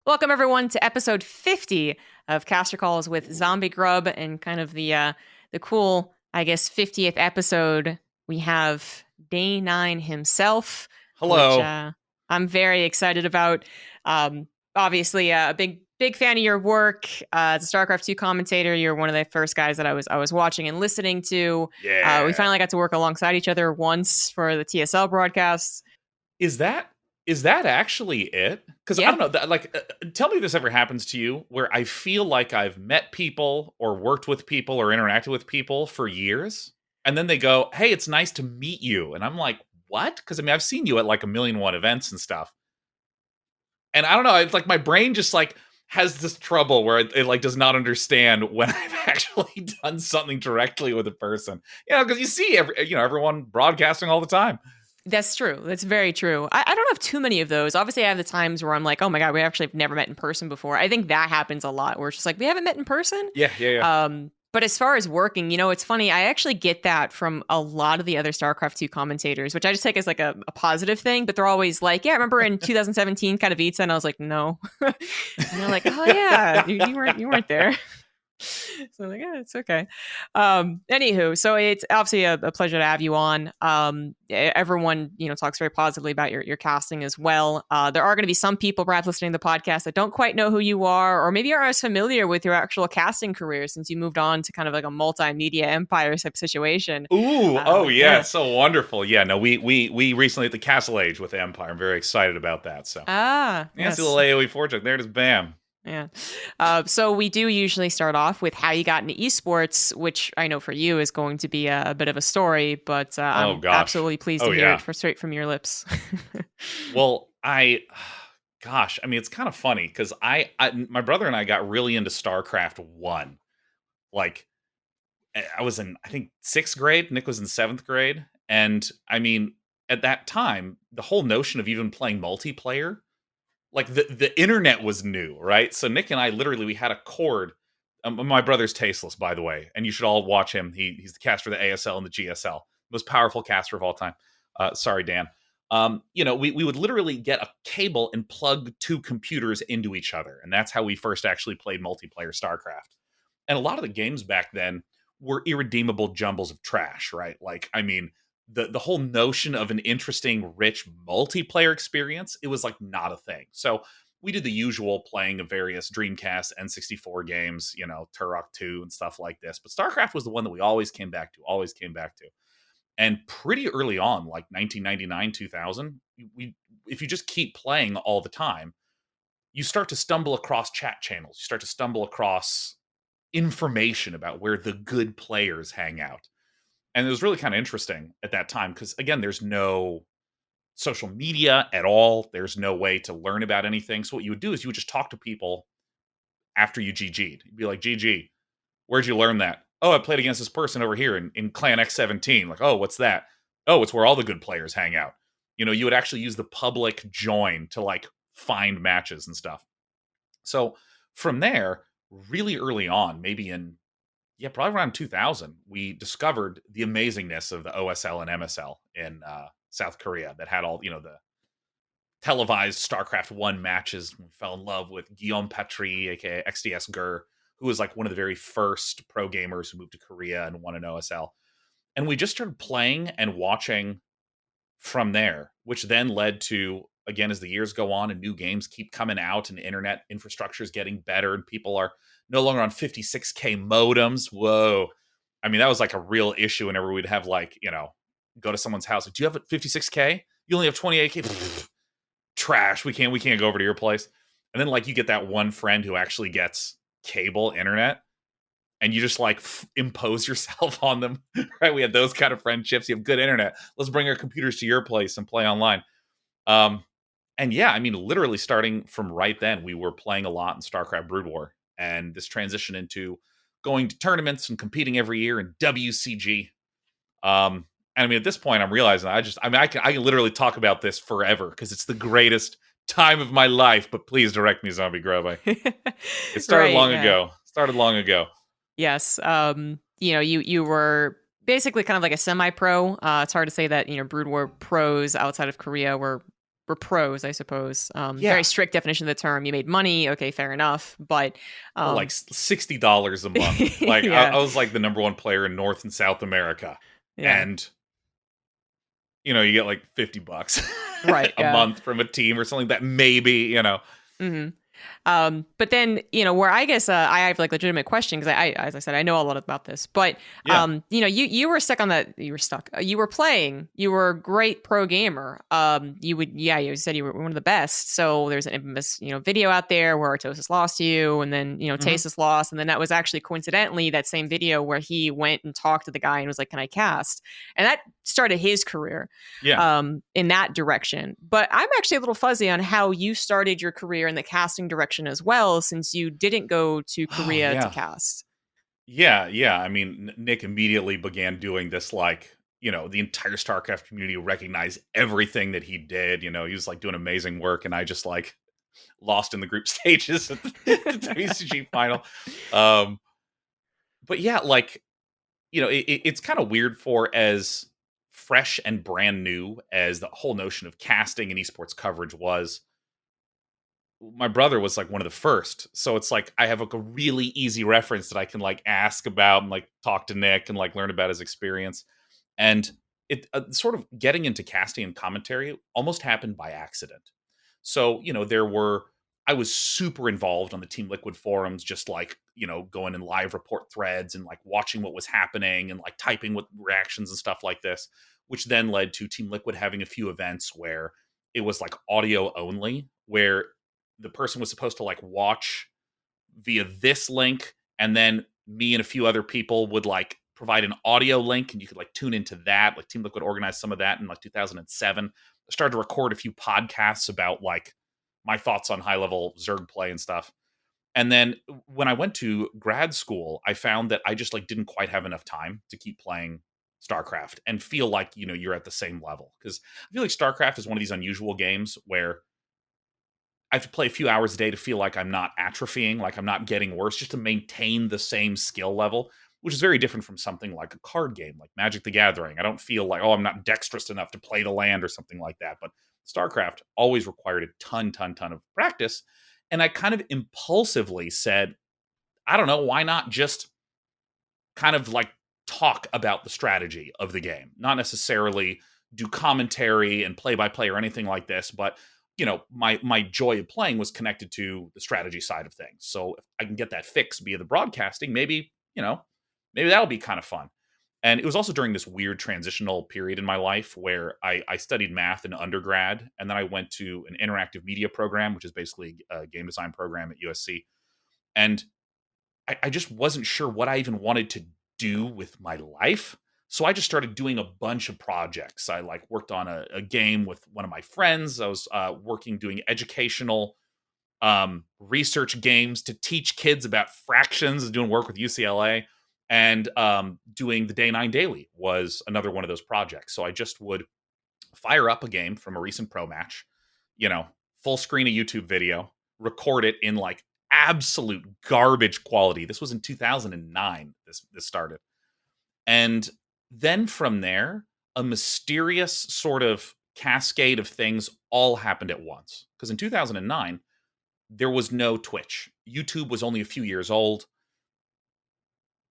Welcome, everyone, to episode 50 of Caster Calls with ZombieGrub, and kind of the cool, I guess, 50th episode. We have Day9 himself, which Hello. I'm very excited about. Obviously, a big fan of your work. As a Starcraft 2 commentator, you're one of the first guys that I was watching and listening to. Yeah. We finally got to work alongside each other once for the TSL broadcasts. Is that actually it? Because Yeah. I don't know. Tell me if this ever happens to you, where I feel like I've met people or worked with people or interacted with people for years, and then they go, "Hey, it's nice to meet you," and I'm like, "What?" Because I mean, I've seen you at like a million and one events and stuff, and I don't know. It's like my brain just like has this trouble where it like does not understand when I've actually done something directly with a person. Because you see everyone broadcasting all the time. That's true. That's very true. I don't have too many of those. Obviously, I have the times where I'm like, oh my God, we actually have never met in person before. I think that happens a lot where it's just like, we haven't met in person. Yeah. But as far as working, it's funny. I actually get that from a lot of the other StarCraft 2 commentators, which I just take as like a positive thing. But they're always like, yeah, I remember in 2017 Katowice, and I was like, no. And they're like, oh yeah, you weren't there. So I'm like, yeah, it's okay. Anywho, so it's obviously a pleasure to have you on. Everyone, talks very positively about your casting as well. There are going to be some people perhaps listening to the podcast that don't quite know who you are, or maybe aren't as familiar with your actual casting career since you moved on to kind of like a multimedia empire type situation. Ooh, yeah, so wonderful. Yeah, no, we recently at the Castle Age with Empire. I'm very excited about that. So yes. See the AoE Fortune. There it is, bam. Yeah. So we do usually start off with how you got into esports, which I know for you is going to be a bit of a story, but I'm absolutely pleased to hear it straight from your lips. Well, I mean, it's kind of funny because my brother and I got really into StarCraft 1. Like, I was in, I think, 6th grade. Nick was in 7th grade. And I mean, at that time, the whole notion of even playing multiplayer, like the internet was new, right? So Nick and I we had a cord. My brother's tasteless, by the way, and you should all watch him. He's the caster of the ASL and the GSL, most powerful caster of all time. Sorry, Dan. We would literally get a cable and plug two computers into each other, and that's how we first actually played multiplayer StarCraft. And a lot of the games back then were irredeemable jumbles of trash, right? Like, I mean, the whole notion of an interesting, rich multiplayer experience, it was like not a thing. So we did the usual playing of various Dreamcast N64 games, Turok 2 and stuff like this. But StarCraft was the one that we always came back to. And pretty early on, like 1999, 2000, if you just keep playing all the time, you start to stumble across chat channels. You start to stumble across information about where the good players hang out. And it was really kind of interesting at that time because, again, there's no social media at all. There's no way to learn about anything. So what you would do is you would just talk to people after you GG'd. You'd be like, GG, where'd you learn that? Oh, I played against this person over here in Clan X17. Like, oh, what's that? Oh, it's where all the good players hang out. You would actually use the public join to like find matches and stuff. So from there, really early on, maybe probably around 2000, we discovered the amazingness of the OSL and MSL in South Korea that had all, the televised StarCraft 1 matches. We fell in love with Guillaume Patry, aka XDS Gur, who was like one of the very first pro gamers who moved to Korea and won an OSL. And we just started playing and watching from there, which then led to, again, as the years go on and new games keep coming out and internet infrastructure is getting better and people are no longer on 56K modems. Whoa. I mean, that was like a real issue whenever we'd have like, go to someone's house. Like, do you have a 56K? You only have 28K? Trash. We can't go over to your place. And then like you get that one friend who actually gets cable internet and you just like impose yourself on them, right? We had those kind of friendships. You have good internet. Let's bring our computers to your place and play online. And yeah, I mean, literally starting from right then, we were playing a lot in StarCraft Brood War. And this transition into going to tournaments and competing every year in WCG. And I mean, at this point, I'm realizing I can literally talk about this forever because it's the greatest time of my life. But please direct me, ZombieGrub. It started long ago. Yes. You were basically kind of like a semi-pro. It's hard to say that Brood War pros outside of Korea were were pros, I suppose. Very Yeah. strict definition of the term. You made money, okay, fair enough. But Well, like $60 a month. Like yeah, I was like the number one player in North and South America. yeah, And you get like $50 right, a yeah. month from a team or something that maybe. Hmm. But then, where I guess I have like legitimate question because as I said, I know a lot about this. But Yeah. you were stuck on that. You were stuck. You were playing. You were a great pro gamer. You said you were one of the best. So there's an infamous video out there where Artosis lost you, and then Mhm. Tasis lost, and then that was actually coincidentally that same video where he went and talked to the guy and was like, "Can I cast?" And that started his career Yeah. in that direction. But I'm actually a little fuzzy on how you started your career in the casting direction as well, since you didn't go to Oh, Korea to yeah. cast. Yeah, yeah. I mean, Nick immediately began doing this, like, the entire StarCraft community recognized everything that he did. He was like doing amazing work, and I just like lost in the group stages at the WCG final. Um, but yeah, like, it's kind of weird for as fresh and brand new as the whole notion of casting and esports coverage was. My brother was like one of the first. So it's like I have like a really easy reference that I can like ask about and like talk to Nick and like learn about his experience. And it sort of getting into casting and commentary almost happened by accident. So, I was super involved on the Team Liquid forums, just like, going in live report threads and like watching what was happening and like typing with reactions and stuff like this, which then led to Team Liquid having a few events where it was like audio only, where the person was supposed to like watch via this link, and then me and a few other people would like provide an audio link and you could like tune into that. Like Team Liquid organized some of that in like 2007. I started to record a few podcasts about like my thoughts on high level Zerg play and stuff. And then when I went to grad school, I found that I just like didn't quite have enough time to keep playing StarCraft and feel like, you're at the same level. Because I feel like StarCraft is one of these unusual games where I have to play a few hours a day to feel like I'm not atrophying, like I'm not getting worse, just to maintain the same skill level, which is very different from something like a card game, like Magic the Gathering. I don't feel like, oh, I'm not dexterous enough to play the land or something like that. But StarCraft always required a ton of practice. And I kind of impulsively said, I don't know, why not just kind of like talk about the strategy of the game, not necessarily do commentary and play by play or anything like this, but my joy of playing was connected to the strategy side of things. So if I can get that fixed via the broadcasting, maybe that'll be kind of fun. And it was also during this weird transitional period in my life where I studied math in undergrad, and then I went to an interactive media program, which is basically a game design program at USC. And I just wasn't sure what I even wanted to do with my life. So I just started doing a bunch of projects. I like worked on a game with one of my friends. I was working doing educational research games to teach kids about fractions, doing work with UCLA, and doing the Day9 daily was another one of those projects. So I just would fire up a game from a recent pro match, you know, full screen a YouTube video, record it in like absolute garbage quality. This was in 2009. This started. And then from there, a mysterious sort of cascade of things all happened at once. Because in 2009, there was no Twitch. YouTube was only a few years old.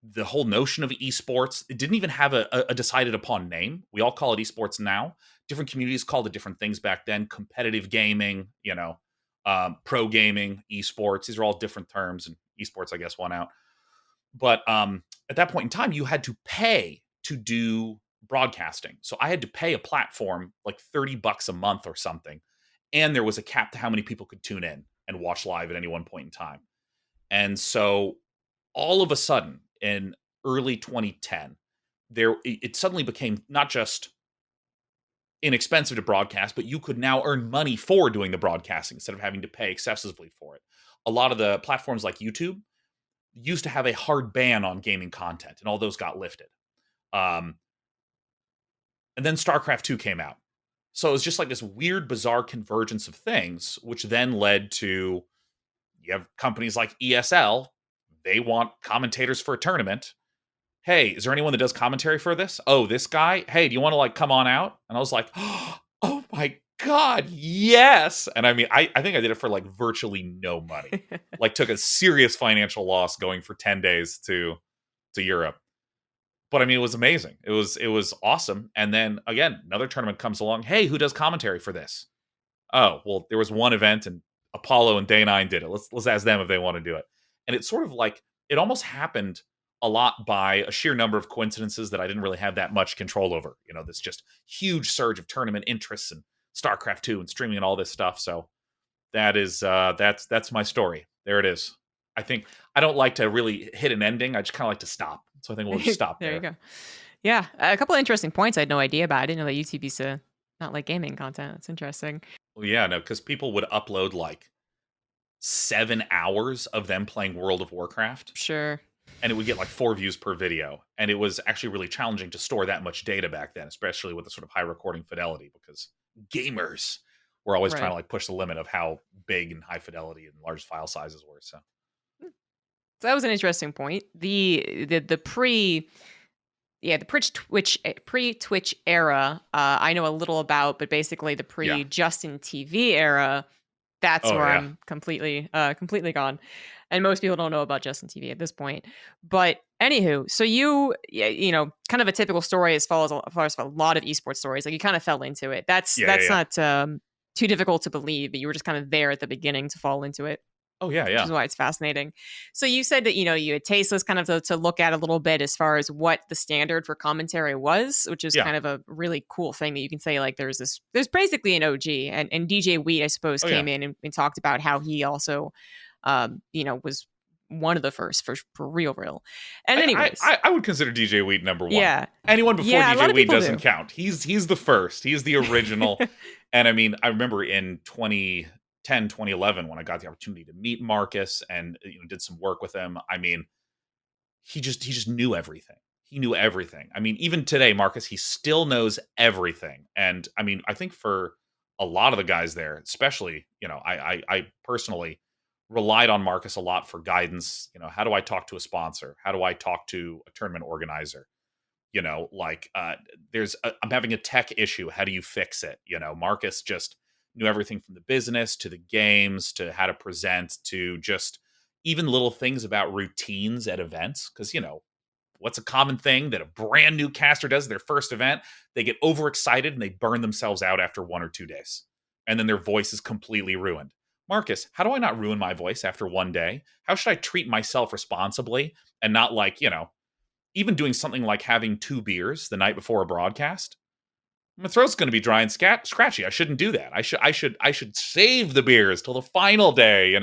The whole notion of esports, it didn't even have a decided upon name. We all call it esports now. Different communities called it different things back then. Competitive gaming, pro gaming, esports. These are all different terms, and esports, I guess, won out. But at that point in time, you had to pay to do broadcasting. So I had to pay a platform like $30 a month or something. And there was a cap to how many people could tune in and watch live at any one point in time. And so all of a sudden in early 2010, it suddenly became not just inexpensive to broadcast, but you could now earn money for doing the broadcasting instead of having to pay excessively for it. A lot of the platforms like YouTube used to have a hard ban on gaming content, and all those got lifted. Um, and then StarCraft 2 came out. So it was just like this weird, bizarre convergence of things, which then led to you have companies like ESL. They want commentators for a tournament. Hey, is there anyone that does commentary for this? Oh, this guy? Hey, do you want to like come on out? And I was like, oh my God, yes. And I mean, I think I did it for like virtually no money. Like took a serious financial loss going for 10 days to Europe. But I mean, it was amazing. It was awesome. And then again, another tournament comes along. Hey, who does commentary for this? Oh, well, there was one event and Apollo and Day9 did it. Let's ask them if they want to do it. And it's sort of like it almost happened a lot by a sheer number of coincidences that I didn't really have that much control over. You know, this just huge surge of tournament interests and StarCraft 2 and streaming and all this stuff. So that is that's my story. There it is. I think I don't like to really hit an ending. I just kind of like to stop. So I think we'll just stop There there. you go. Yeah, a couple of interesting points I had no idea about. I didn't know that YouTube used to not like gaming content. That's interesting. Well, yeah, no, because people would upload like 7 hours of them playing World of Warcraft, Sure. and it would get like 4 views per video. And it was actually really challenging to store that much data back then, especially with the sort of high recording fidelity, because gamers were always trying to Right. like push the limit of how big and high fidelity and large file sizes were. So So that was an interesting point. The pre Yeah, the pre Twitch era, I know a little about, but basically the yeah. pre Justin TV era, that's Oh where yeah. I'm completely gone. And most people don't know about Justin TV at this point. But anywho, so kind of a typical story as far as a lot of esports stories. Like you kind of fell into it. That's Yeah, yeah, that's yeah. not too difficult to believe, but you were just kind of there at the beginning to fall into it, Oh yeah, which yeah. is why it's fascinating. So you said that you had tasteless kind of to look at a little bit as far as what the standard for commentary was, which is Yeah. kind of a really cool thing that you can say like there's basically an OG, and DJ Wheat I suppose Oh yeah. came in and talked about how he also was one of the first for real. And anyways, I would consider DJ Wheat number one. yeah, Anyone before yeah, a lot DJ of Wheat people doesn't do. count. He's the first. He's the original. And I mean, I remember in 2010, 2011, when I got the opportunity to meet Marcus and did some work with him. I mean, he just knew everything. He knew everything. I mean, even today, Marcus, he still knows everything. And I mean, I think for a lot of the guys there, especially, I personally relied on Marcus a lot for guidance. How do I talk to a sponsor? How do I talk to a tournament organizer? I'm having a tech issue. How do you fix it? Marcus just knew everything from the business to the games to how to present to just even little things about routines at events. Because, what's a common thing that a brand new caster does at their first event? They get overexcited and they burn themselves out after 1 or 2 days. And then their voice is completely ruined. Marcus, how do I not ruin my voice after 1 day? How should I treat myself responsibly and not like, even doing something like having 2 beers the night before a broadcast? My throat's going to be dry and scratchy. I shouldn't do that. I should save the beers till the final day.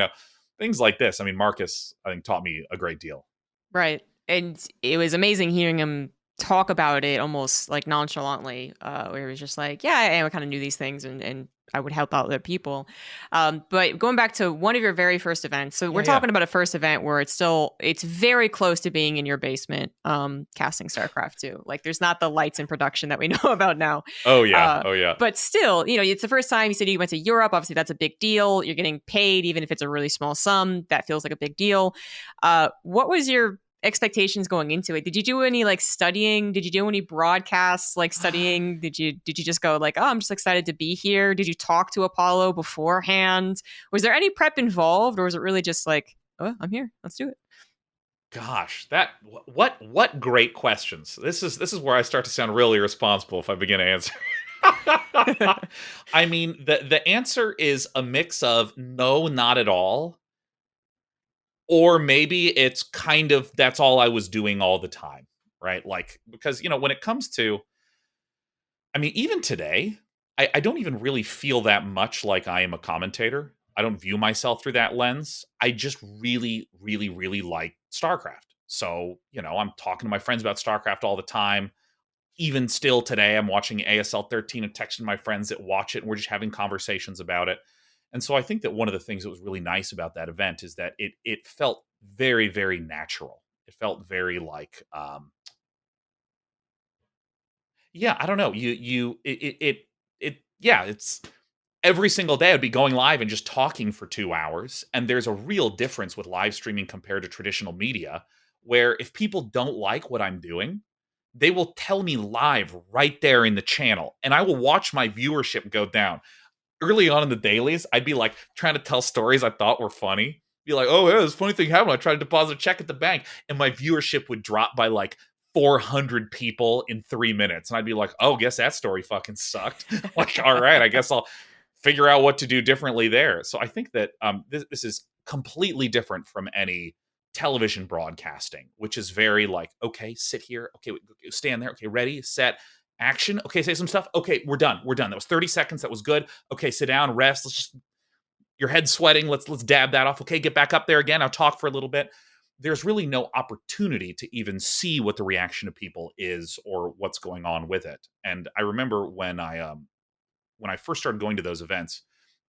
Things like this. I mean, Marcus, I think, taught me a great deal. Right. And it was amazing hearing him talk about it almost like nonchalantly, where he was just like, yeah, I kind of knew these things and I would help out other people. But going back to one of your very first events, so we're Yeah, talking about a first event where it's very close to being in your basement, casting StarCraft 2. Like there's not the lights in production that we know about now. Oh yeah. Oh yeah. But still, it's the first time you said you went to Europe. Obviously, that's a big deal. You're getting paid, even if it's a really small sum. That feels like a big deal. What was your expectations going into it? Did you do any like studying? Did you do any broadcasts like studying? Did you just go like, oh, I'm just excited to be here? Did you talk to Apollo beforehand? Was there any prep involved, or was it really just like, oh, I'm here, let's do it? Gosh, what great questions. This is where I start to sound really irresponsible if I begin to answer. I mean, the answer is a mix of no, not at all. Or maybe it's kind of that's all I was doing all the time, right? Like, because, when it comes to, I mean, even today, I don't even really feel that much like I am a commentator. I don't view myself through that lens. I just really, really, really like StarCraft. So, I'm talking to my friends about StarCraft all the time. Even still today, I'm watching ASL 13 and texting my friends that watch it, and we're just having conversations about it. And so I think that one of the things that was really nice about that event is that it felt very, very natural. It felt very like, yeah, I don't know. It's every single day I'd be going live and just talking for 2 hours. And there's a real difference with live streaming compared to traditional media, where if people don't like what I'm doing, they will tell me live right there in the channel, and I will watch my viewership go down. early on in the dailies, I'd be like trying to tell stories I thought were funny. Be like, oh yeah, this funny thing happened. I tried to deposit a check at the bank, and my viewership would drop by like 400 people in 3 minutes. And I'd be like, oh, guess that story fucking sucked. Like, all right, I guess I'll figure out what to do differently there. So I think that this is completely different from any television broadcasting, which is very like, okay, sit here. Okay, stand there. Okay, ready, set, action. Okay, say some stuff. Okay, we're done. We're done. That was 30 seconds. That was good. Okay, sit down, rest. Let's just, your head's sweating. Let's dab that off. Okay, get back up there again. I'll talk for a little bit. There's really no opportunity to even see what the reaction of people is or what's going on with it. And I remember when I first started going to those events,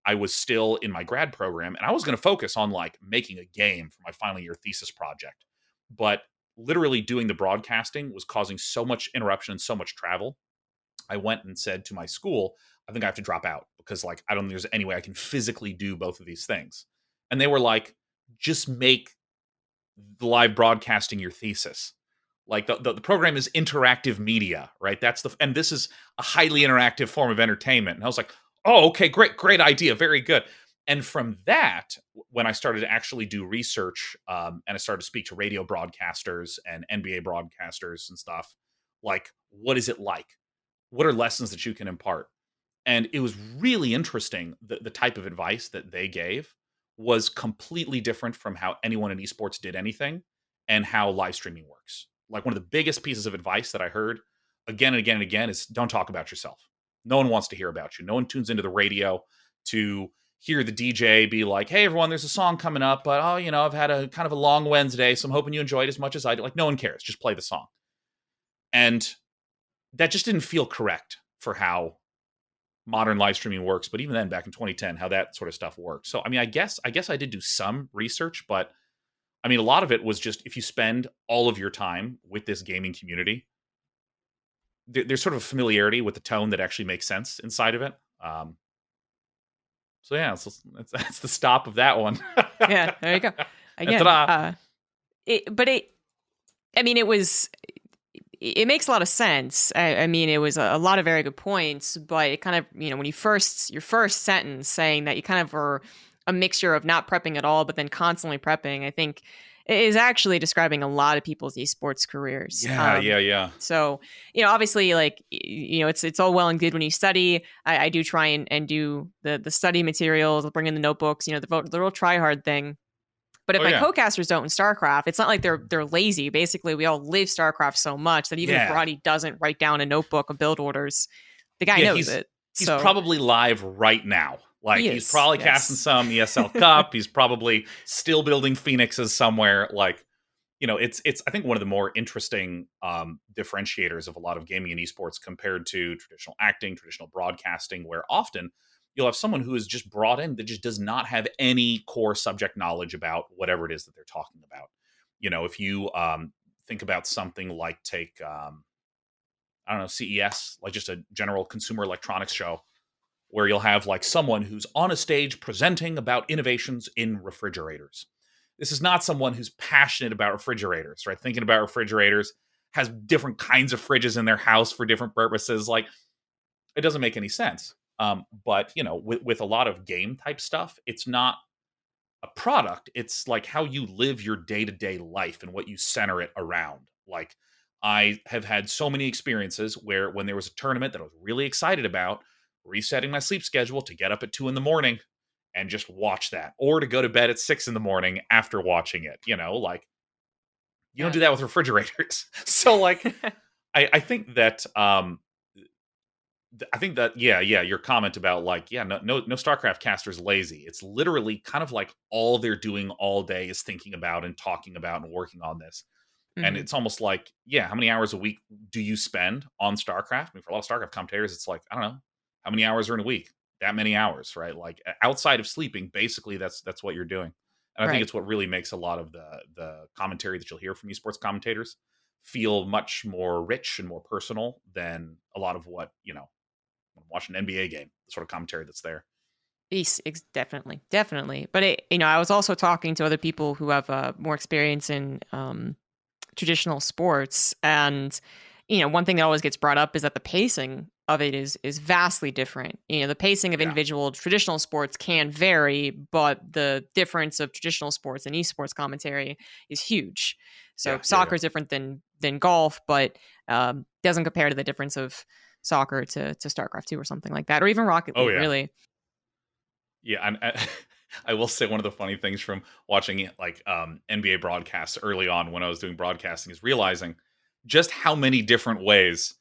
I was still in my grad program and I was going to focus on like making a game for my final year thesis project. But literally doing the broadcasting was causing so much interruption and so much travel. I went and said to my school, I think I have to drop out because like I don't think there's any way I can physically do both of these things. And they were like, just make the live broadcasting your thesis. Like the program is interactive media, right? And this is a highly interactive form of entertainment. And I was like, oh, okay, great idea, very good. And from that, when I started to actually do research, and I started to speak to radio broadcasters and NBA broadcasters and stuff, like, what is it like? What are lessons that you can impart? And it was really interesting. The type of advice that they gave was completely different from how anyone in esports did anything and how live streaming works. Like one of the biggest pieces of advice that I heard again and again and again is don't talk about yourself. No one wants to hear about you. No one tunes into the radio to hear the DJ be like, hey, everyone, there's a song coming up, but oh, I've had a kind of a long Wednesday, so I'm hoping you enjoy it as much as I do. Like, no one cares. Just play the song. And that just didn't feel correct for how modern live streaming works. But even then, back in 2010, how that sort of stuff worked. So, I mean, I guess I did do some research, but I mean, a lot of it was just if you spend all of your time with this gaming community, there's sort of a familiarity with the tone that actually makes sense inside of it. So yeah, that's the stop of that one. Yeah, there you go. Again, it makes a lot of sense. I mean, it was a lot of very good points, but it kind of, when your first sentence saying that you kind of were a mixture of not prepping at all, but then constantly prepping, I think is actually describing a lot of people's esports careers. Yeah. So, obviously, like, it's all well and good when you study. I do try and do the study materials, bring in the notebooks, the real try hard thing. But if my co-casters don't in StarCraft, it's not like they're lazy. Basically, we all live StarCraft so much that even if Roddy doesn't write down a notebook of build orders, the guy knows it. He's probably live right now. Like he's probably casting some ESL Cup. He's probably still building Phoenixes somewhere. Like, it's I think one of the more interesting differentiators of a lot of gaming and esports compared to traditional acting, traditional broadcasting, where often you'll have someone who is just brought in that just does not have any core subject knowledge about whatever it is that they're talking about. If you think about something like take, I don't know, CES, like just a general consumer electronics show, where you'll have like someone who's on a stage presenting about innovations in refrigerators. This is not someone who's passionate about refrigerators, right? Thinking about refrigerators, has different kinds of fridges in their house for different purposes. Like, it doesn't make any sense. But with a lot of game type stuff, it's not a product. It's like how you live your day-to-day life and what you center it around. Like, I have had so many experiences where when there was a tournament that I was really excited about, resetting my sleep schedule to get up at 2 a.m. and just watch that, or to go to bed at 6 a.m. after watching it, like you don't do that with refrigerators. So like, I think that, your comment about like, no StarCraft caster's lazy. It's literally kind of like all they're doing all day is thinking about and talking about and working on this. Mm-hmm. And it's almost like, how many hours a week do you spend on StarCraft? I mean, for a lot of StarCraft commentators, it's like, I don't know, how many hours are in a week? That many hours, right? Like outside of sleeping, basically that's what you're doing. And I think it's what really makes a lot of the commentary that you'll hear from esports commentators feel much more rich and more personal than a lot of what, when I'm watching an NBA game, the sort of commentary that's there. Definitely. But I was also talking to other people who have more experience in traditional sports, and one thing that always gets brought up is that the pacing of it is vastly different. The pacing of Yeah. individual traditional sports can vary, but the difference of traditional sports and esports commentary is huge. So Yeah. Yeah. soccer Yeah. is different than golf, but doesn't compare to the difference of soccer to StarCraft 2 or something like that, or even Rocket Oh League, yeah. really. Yeah. And I will say one of the funny things from watching it, like NBA broadcasts early on when I was doing broadcasting is realizing just how many different ways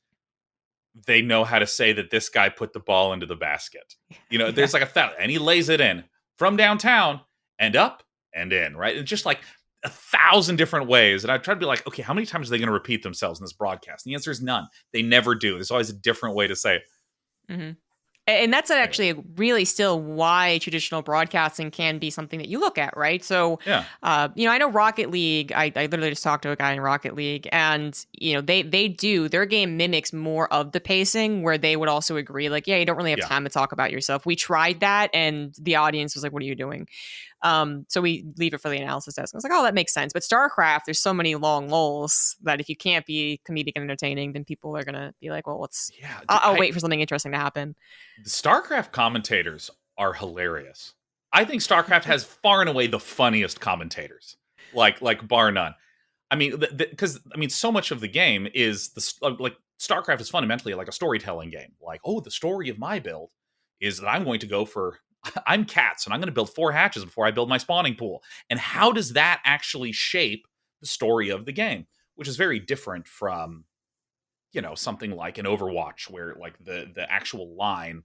they know how to say that this guy put the ball into the basket. Yeah. There's like and he lays it in from downtown and up and in, right? It's just like 1,000 different ways. And I try to be like, okay, how many times are they going to repeat themselves in this broadcast? And the answer is none. They never do. There's always a different way to say it. hmm And that's Anyway, actually really still why traditional broadcasting can be something that you look at, right? So, yeah, I know Rocket League. I literally just talked to a guy in Rocket League, and they do their game mimics more of the pacing, where they would also agree, like, yeah, you don't really have yeah, time to talk about yourself. We tried that, and the audience was like, "What are you doing?" So we leave it for the analysis desk. I was like, oh, that makes sense. But StarCraft, there's so many long lulls that if you can't be comedic and entertaining, then people are gonna be like, well, yeah. I'll wait for something interesting to happen. The StarCraft commentators are hilarious. I think StarCraft has far and away the funniest commentators, like bar none. I mean, because so much of the game is like StarCraft is fundamentally like a storytelling game. Like, oh, the story of my build is that I'm going to go for I'm cats and I'm going to build 4 hatches before I build my spawning pool. And how does that actually shape the story of the game? Which is very different from something like an Overwatch, where like the actual line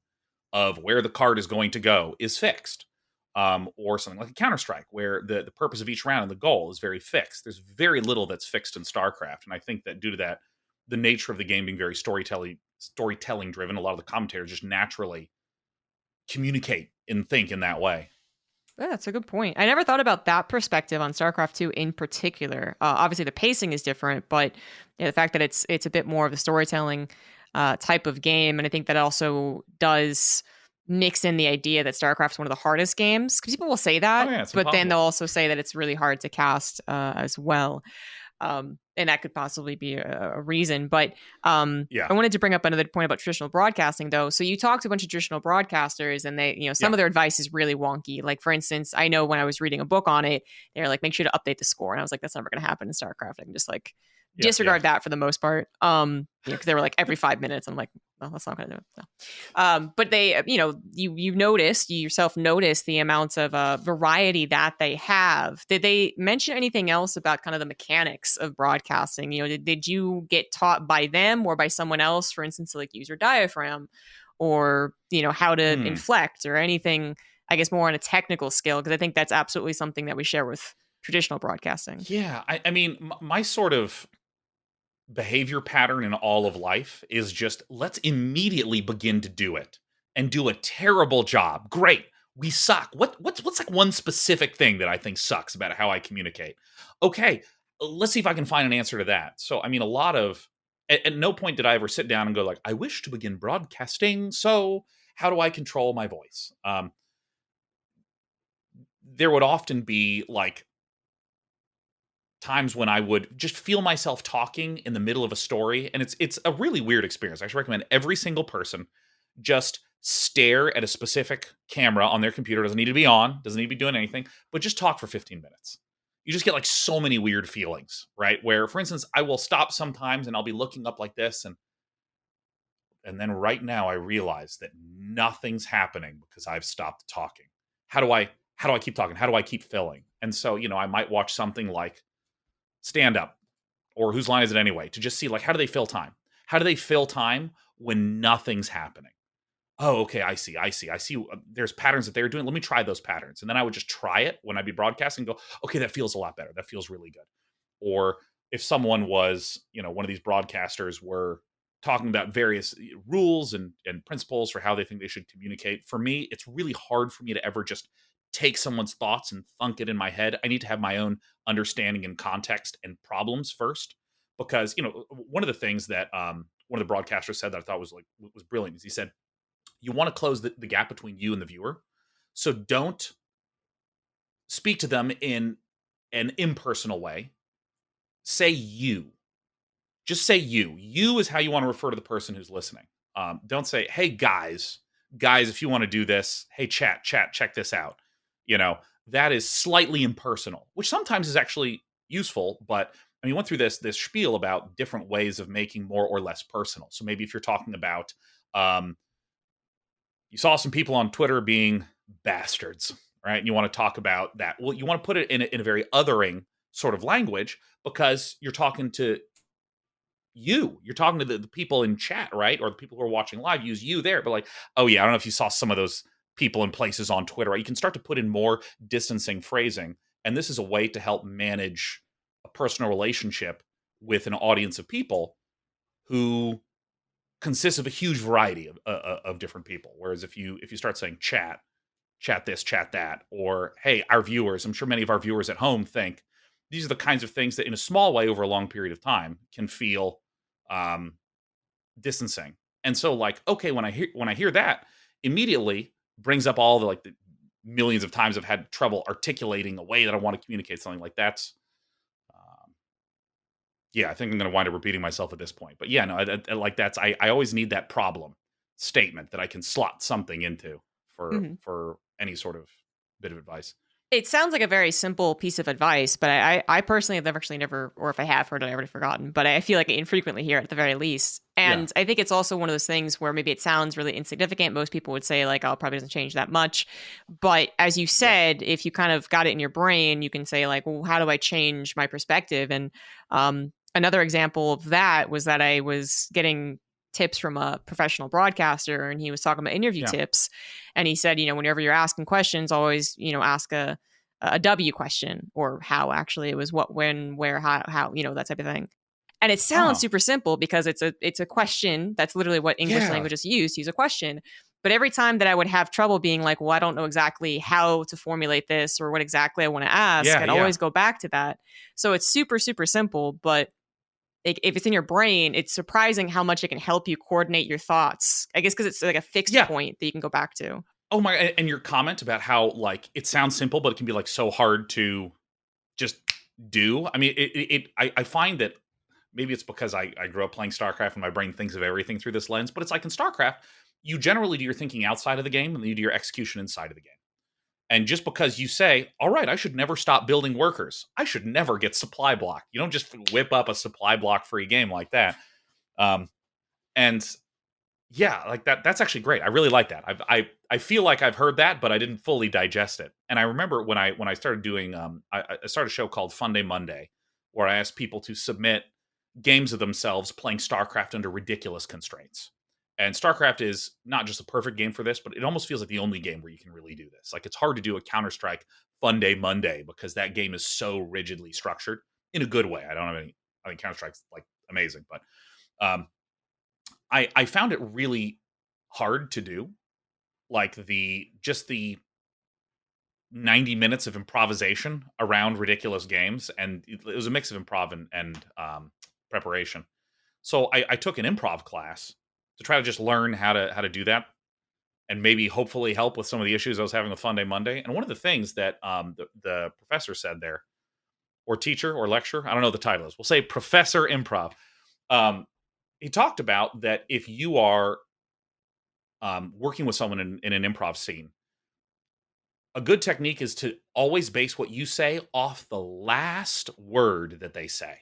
of where the card is going to go is fixed. Or something like a Counter-Strike, where the purpose of each round and the goal is very fixed. There's very little that's fixed in StarCraft, and I think that due to that, the nature of the game being very storytelling driven, a lot of the commentators just naturally communicate and think in that way. Yeah, that's a good point. I never thought about that perspective on StarCraft 2 in particular. Obviously, the pacing is different, but the fact that it's a bit more of a storytelling type of game, and I think that also does mix in the idea that StarCraft's one of the hardest games, because people will say Oh that, yeah, it's but then they'll impossible. also say that it's really hard to cast as well. And that could possibly be a reason. But Yeah, I wanted to bring up another point about traditional broadcasting, though. So you talked to a bunch of traditional broadcasters, and they, some yeah, of their advice is really wonky. Like, for instance, I know when I was reading a book on it, they're like, make sure to update the score. And I was like, that's never going to happen in StarCraft. I can just like yeah, yeah. disregard that for the most part. Because they were like every 5 minutes. I'm like, well, that's not going to do it. So. But they, you noticed, you yourself noticed the amounts of variety that they have. Did they mention anything else about kind of the mechanics of broadcasting? Did you get taught by them or by someone else, for instance, to like use your diaphragm, or how to Hmm. inflect, or anything? I guess more on a technical skill, because I think that's absolutely something that we share with traditional broadcasting. Yeah, I mean, my sort of behavior pattern in all of life is just let's immediately begin to do it and do a terrible job. Great. We suck. What's like one specific thing that I think sucks about how I communicate? Okay, let's see if I can find an answer to that. So I mean a lot of at no point did I ever sit down and go like I wish to begin broadcasting, so how do I control my voice? There would often be like times when I would just feel myself talking in the middle of a story, and it's a really weird experience. I should recommend every single person just stare at a specific camera on their computer. Doesn't need to be on, doesn't need to be doing anything, but just talk for 15 minutes. You just get like so many weird feelings, right? Where, for instance, I will stop sometimes and I'll be looking up like this, and then right now I realize that nothing's happening because I've stopped talking. How do I keep talking? How do I keep filling? And so, I might watch something like Stand Up or Whose Line Is It Anyway, to just see like how do they fill time? How do they fill time when nothing's happening? Oh, okay, I see. There's patterns that they're doing. Let me try those patterns, and then I would just try it when I'd be broadcasting. And go, okay, that feels a lot better. That feels really good. Or if someone was, one of these broadcasters were talking about various rules and principles for how they think they should communicate. For me, it's really hard for me to ever just take someone's thoughts and thunk it in my head. I need to have my own understanding and context and problems first, because one of the things that one of the broadcasters said that I thought was brilliant is he said you want to close the gap between you and the viewer, so don't speak to them in an impersonal way. Say you. Just say you. You is how you want to refer to the person who's listening. Don't say, hey, guys, if you want to do this, hey, chat, check this out. That is slightly impersonal, which sometimes is actually useful. But I mean, went through this spiel about different ways of making more or less personal. So maybe if you're talking about, you saw some people on Twitter being bastards, right? And you want to talk about that. Well, you want to put it in a very othering sort of language because you're talking to you're talking to the people in chat, right? Or the people who are watching live, use you there. But like, oh yeah, I don't know if you saw some of those people in places on Twitter, right? You can start to put in more distancing phrasing. And this is a way to help manage a personal relationship with an audience of people who consists of a huge variety of different people. Whereas if you start saying chat this, chat that, or hey, our viewers, I'm sure many of our viewers at home think these are the kinds of things that in a small way over a long period of time can feel distancing. And so like, okay, when I hear that, immediately brings up all the millions of times I've had trouble articulating a way that I want to communicate something. Like that's yeah, I think I'm going to wind up repeating myself at this point. But yeah, no, I always need that problem statement that I can slot something into for any sort of bit of advice. It sounds like a very simple piece of advice, but I personally have actually never, or if I have heard it, I've already forgotten, but I feel like I infrequently hear it at the very least. And I think it's also one of those things where maybe it sounds really insignificant. Most people would say like, oh, it probably doesn't change that much. But as you said, if you kind of got it in your brain, you can say like, well, how do I change my perspective? And another example of that was that I was getting tips from a professional broadcaster, and he was talking about interview tips. And he said, whenever you're asking questions, always, ask a W question, or how. Actually, it was what, when, where, how, that type of thing. And it sounds super simple because it's a question. That's literally what English language is used to use a question. But every time that I would have trouble being like, well, I don't know exactly how to formulate this or what exactly I want to ask, I'd always go back to that. So it's super, super simple, but if it's in your brain, it's surprising how much it can help you coordinate your thoughts. I guess because it's like a fixed point that you can go back to. Oh my! And your comment about how like it sounds simple, but it can be like so hard to just do. I mean, I find that maybe it's because I grew up playing Starcraft and my brain thinks of everything through this lens. But it's like in Starcraft, you generally do your thinking outside of the game and then you do your execution inside of the game. And just because you say, all right, I should never stop building workers, I should never get supply block. You don't just whip up a supply block free game like that. And yeah, like that's actually great. I really like that. I feel like I've heard that, but I didn't fully digest it. And I remember when I started doing, I started a show called Fun Day Monday, where I asked people to submit games of themselves playing StarCraft under ridiculous constraints. And StarCraft is not just a perfect game for this, but it almost feels like the only game where you can really do this. Like it's hard to do a Counter-Strike Fun Day Monday because that game is so rigidly structured in a good way. I think Counter-Strike's like amazing, but I found it really hard to do. Like the 90 minutes of improvisation around ridiculous games. And it was a mix of improv and preparation. So I took an improv class to try to just learn how to do that, and maybe hopefully help with some of the issues I was having with Fun Day Monday. And one of the things that the professor said there, or teacher or lecturer, I don't know what the title is, we'll say Professor Improv. He talked about that if you are working with someone in an improv scene, a good technique is to always base what you say off the last word that they say.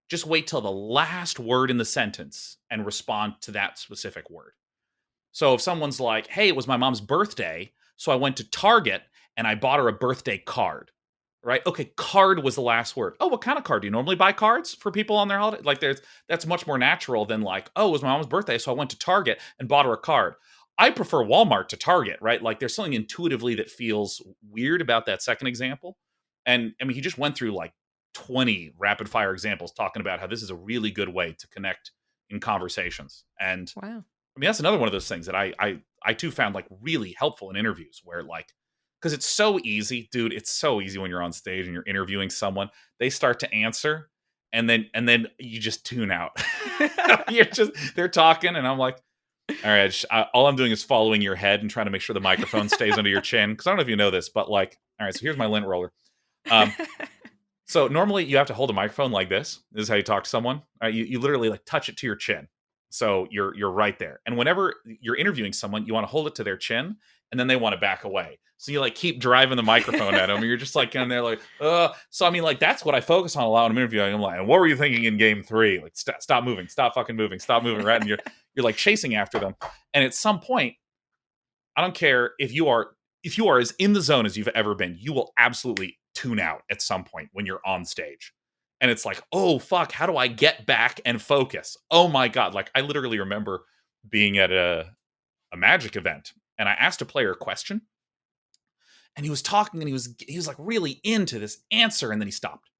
Just wait till the last word in the sentence and respond to that specific word. So if someone's like, hey, it was my mom's birthday, so I went to Target and I bought her a birthday card, right? Okay, card was the last word. Oh, what kind of card? Do you normally buy cards for people on their holiday? Like that's much more natural than like, oh, it was my mom's birthday, so I went to Target and bought her a card. I prefer Walmart to Target, right? Like there's something intuitively that feels weird about that second example. And I mean, he just went through like 20 rapid fire examples talking about how this is a really good way to connect in conversations. And wow. I mean, that's another one of those things that I too found like really helpful in interviews, where like, because it's so easy, dude. It's so easy when you're on stage and you're interviewing someone, they start to answer and then you just tune out. They're talking and I'm like, all right, all I'm doing is following your head and trying to make sure the microphone stays under your chin. Because I don't know if you know this, but like, all right, so here's my lint roller. So normally you have to hold a microphone like this. This is how you talk to someone. You literally like touch it to your chin. So you're right there. And whenever you're interviewing someone, you want to hold it to their chin, and then they want to back away. So you like keep driving the microphone at them, and you're just like in there like, So I mean, like that's what I focus on a lot when I'm interviewing. I'm like, what were you thinking in game 3? Like, stop moving, stop fucking moving, stop moving, right? And you're like chasing after them. And at some point, I don't care if you are as in the zone as you've ever been, you will absolutely tune out at some point when you're on stage. And it's like, oh fuck, how do I get back and focus? Oh my god. Like I literally remember being at a Magic event, and I asked a player a question, and he was talking, and he was like really into this answer, and then he stopped.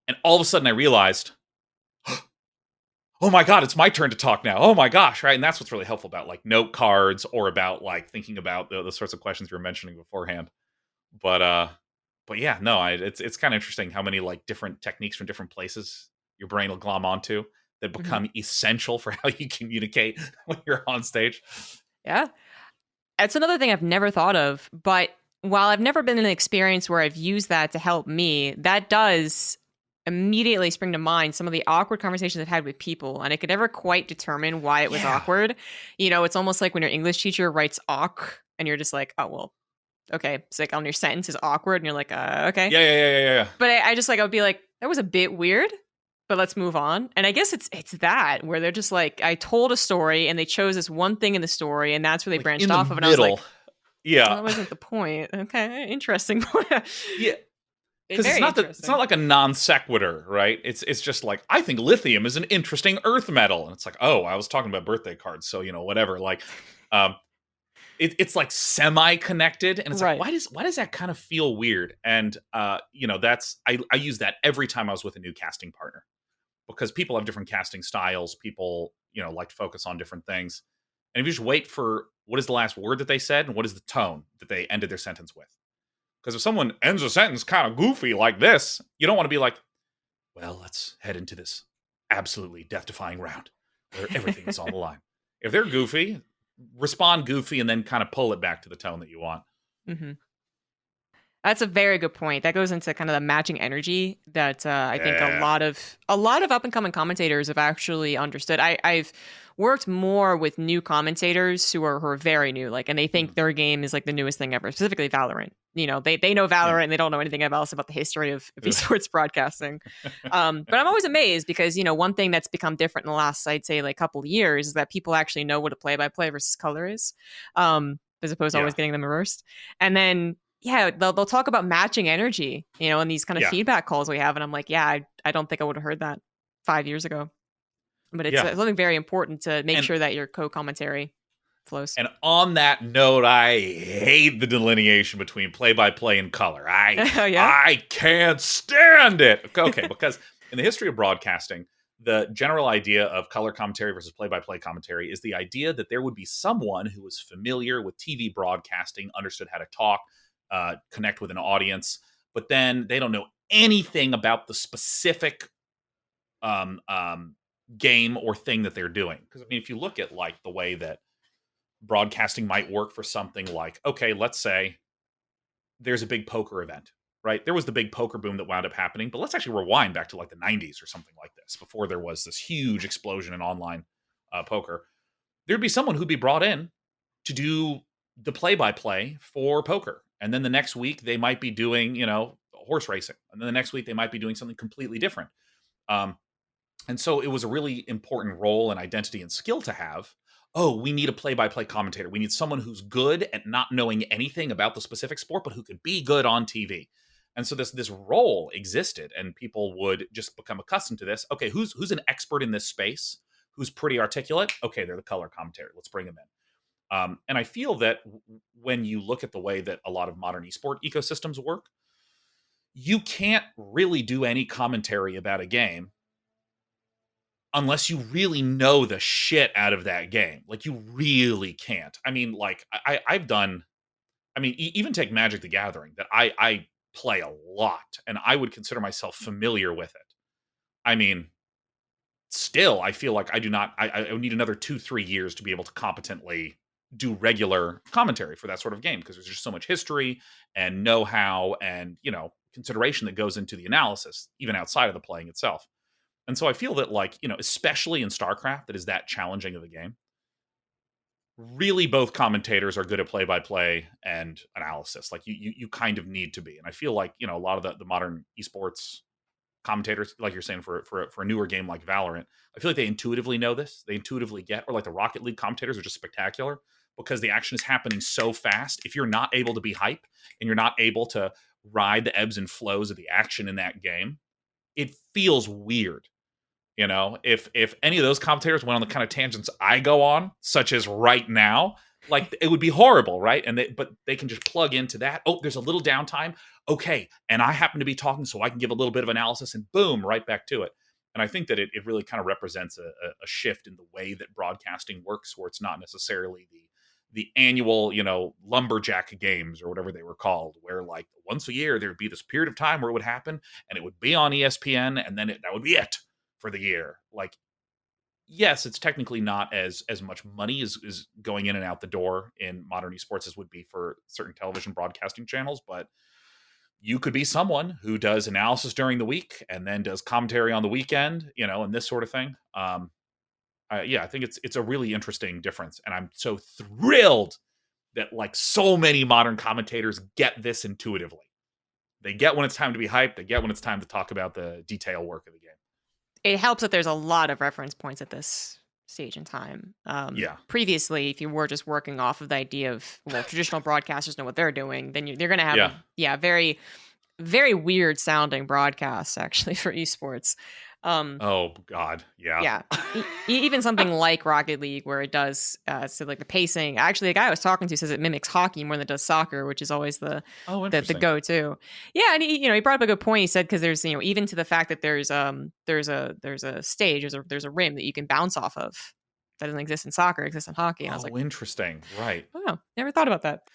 And all of a sudden I realized, oh my god, it's my turn to talk now. Oh my gosh, right? And that's what's really helpful about like note cards, or about like thinking about the sorts of questions you were mentioning beforehand. But yeah, no, it's kind of interesting how many like different techniques from different places your brain will glom onto that become essential for how you communicate when you're on stage. Yeah. It's another thing I've never thought of, but while I've never been in an experience where I've used that to help me, that does immediately spring to mind some of the awkward conversations I've had with people, and I could never quite determine why it was awkward. You know, it's almost like when your English teacher writes awk, and you're just like, oh, well, okay. It's like on your sentence is awkward, and you're like, okay. Yeah. But I just like, I would be like, that was a bit weird, but let's move on. And I guess it's that where they're just like, I told a story and they chose this one thing in the story, and that's where they like branched off of. And I was like, yeah, well, that wasn't the point. Okay, interesting. Yeah. Because it's not like a non sequitur, right? It's just like, I think lithium is an interesting earth metal, and it's like, oh, I was talking about birthday cards, so whatever. Like, it's like semi connected, and it's like, why does that kind of feel weird? And that's I use that every time I was with a new casting partner, because people have different casting styles. People like to focus on different things, and if you just wait for what is the last word that they said and what is the tone that they ended their sentence with. Because if someone ends a sentence kind of goofy like this, you don't want to be like, well, let's head into this absolutely death-defying round where everything is on the line. If they're goofy, respond goofy and then kind of pull it back to the tone that you want. Mm-hmm. That's a very good point. That goes into kind of the matching energy that I think a lot of up-and-coming commentators have actually understood. I've worked more with new commentators who are very new, like, and they think their game is like the newest thing ever, specifically Valorant. They know Valorant and they don't know anything else about the history of esports broadcasting. But I'm always amazed because, one thing that's become different in the last, I'd say, like couple of years is that people actually know what a play-by-play versus color is, as opposed to always getting them reversed. And then they'll talk about matching energy, in these kind of feedback calls we have. And I'm like, I don't think I would have heard that 5 years ago. But it's something very important to make sure that your co-commentary flows. And on that note, I hate the delineation between play-by-play and color. I can't stand it. Okay, because in the history of broadcasting, the general idea of color commentary versus play-by-play commentary is the idea that there would be someone who was familiar with TV broadcasting, understood how to talk, connect with an audience, but then they don't know anything about the specific game or thing that they're doing. Because I mean, if you look at like the way that broadcasting might work for something like, okay, let's say there's a big poker event, right? There was the big poker boom that wound up happening, but let's actually rewind back to like the 90s or something like this, before there was this huge explosion in online poker. There'd be someone who'd be brought in to do the play-by-play for poker. And then the next week they might be doing, horse racing. And then the next week they might be doing something completely different. And so it was a really important role and identity and skill to have. Oh, we need a play-by-play commentator. We need someone who's good at not knowing anything about the specific sport, but who could be good on TV. And so this role existed, and people would just become accustomed to this. Okay, who's an expert in this space? Who's pretty articulate? Okay, they're the color commentator. Let's bring them in. And I feel that when you look at the way that a lot of modern esport ecosystems work, you can't really do any commentary about a game unless you really know the shit out of that game. Like, you really can't. I mean, like, I've done, even take Magic the Gathering, that I play a lot, and I would consider myself familiar with it. I mean, still, I feel like I would need another 2-3 years to be able to competently do regular commentary for that sort of game, because there's just so much history and know-how and, consideration that goes into the analysis, even outside of the playing itself. And so I feel that, like, especially in StarCraft, that is that challenging of a game, really both commentators are good at play-by-play and analysis. Like, you kind of need to be. And I feel like, a lot of the modern esports commentators, like you're saying, for a newer game like Valorant, I feel like they intuitively know this. They intuitively get, or like the Rocket League commentators are just spectacular because the action is happening so fast. If you're not able to be hype and you're not able to ride the ebbs and flows of the action in that game, it feels weird. If any of those commentators went on the kind of tangents I go on, such as right now, like, it would be horrible, right? But they can just plug into that. Oh, there's a little downtime. Okay, and I happen to be talking, so I can give a little bit of analysis, and boom, right back to it. And I think that it really kind of represents a shift in the way that broadcasting works, where it's not necessarily the annual, lumberjack games or whatever they were called, where, like, once a year there'd be this period of time where it would happen, and it would be on ESPN, and then that would be it for the year. Like, yes, it's technically not as much money is going in and out the door in modern esports as would be for certain television broadcasting channels, but you could be someone who does analysis during the week and then does commentary on the weekend, and this sort of thing. I think it's a really interesting difference, and I'm so thrilled that, like, so many modern commentators get this intuitively. They get when it's time to be hyped. They get when it's time to talk about the detail work of the game. It helps that there's a lot of reference points at this stage in time. Yeah. Previously, if you were just working off of the idea of, well, traditional broadcasters know what they're doing, then you're going to have very, very weird sounding broadcasts, actually, for esports. Oh God, yeah. Even something like Rocket League, where it does so, like, the pacing. Actually, the guy I was talking to says it mimics hockey more than it does soccer, which is always the go-to. Yeah, and he brought up a good point. He said, because there's, even to the fact that there's a stage, there's a rim that you can bounce off of that doesn't exist in soccer, exists in hockey. And I was like, interesting, right? Oh, never thought about that.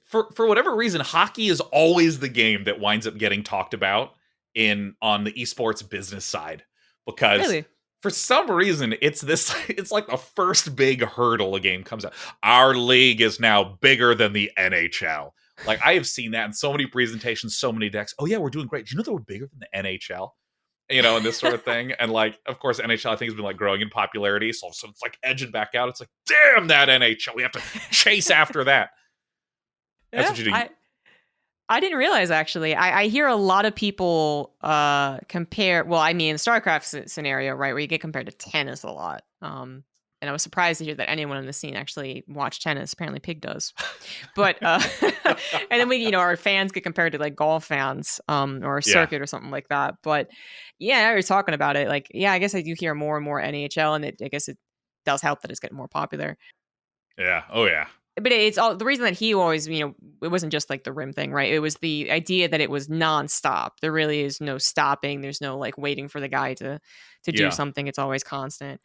For whatever reason, hockey is always the game that winds up getting talked about on the esports business side, because really? For some reason it's like the first big hurdle a game comes out. Our league is now bigger than the NHL. Like, I have seen that in so many presentations, so many decks. Oh yeah, we're doing great. Do you know that we're bigger than the NHL? And this sort of thing. And, like, of course, NHL, I think, has been, like, growing in popularity. So it's like edging back out. It's like, damn that NHL. We have to chase after that. That's what you do. I didn't realize, actually. I hear a lot of people compare. Well, I mean, StarCraft scenario, right, where you get compared to tennis a lot. And I was surprised to hear that anyone in the scene actually watched tennis. Apparently, Pig does. But and then we, our fans get compared to, like, golf fans or a circuit or something like that. But yeah, you're talking about it. Like, yeah, I guess I do hear more and more NHL, and I guess it does help that it's getting more popular. Yeah. Oh yeah. But it's all the reason that he always, it wasn't just like the rim thing, right? It was the idea that it was nonstop. There really is no stopping. There's no, like, waiting for the guy to do something. It's always constant.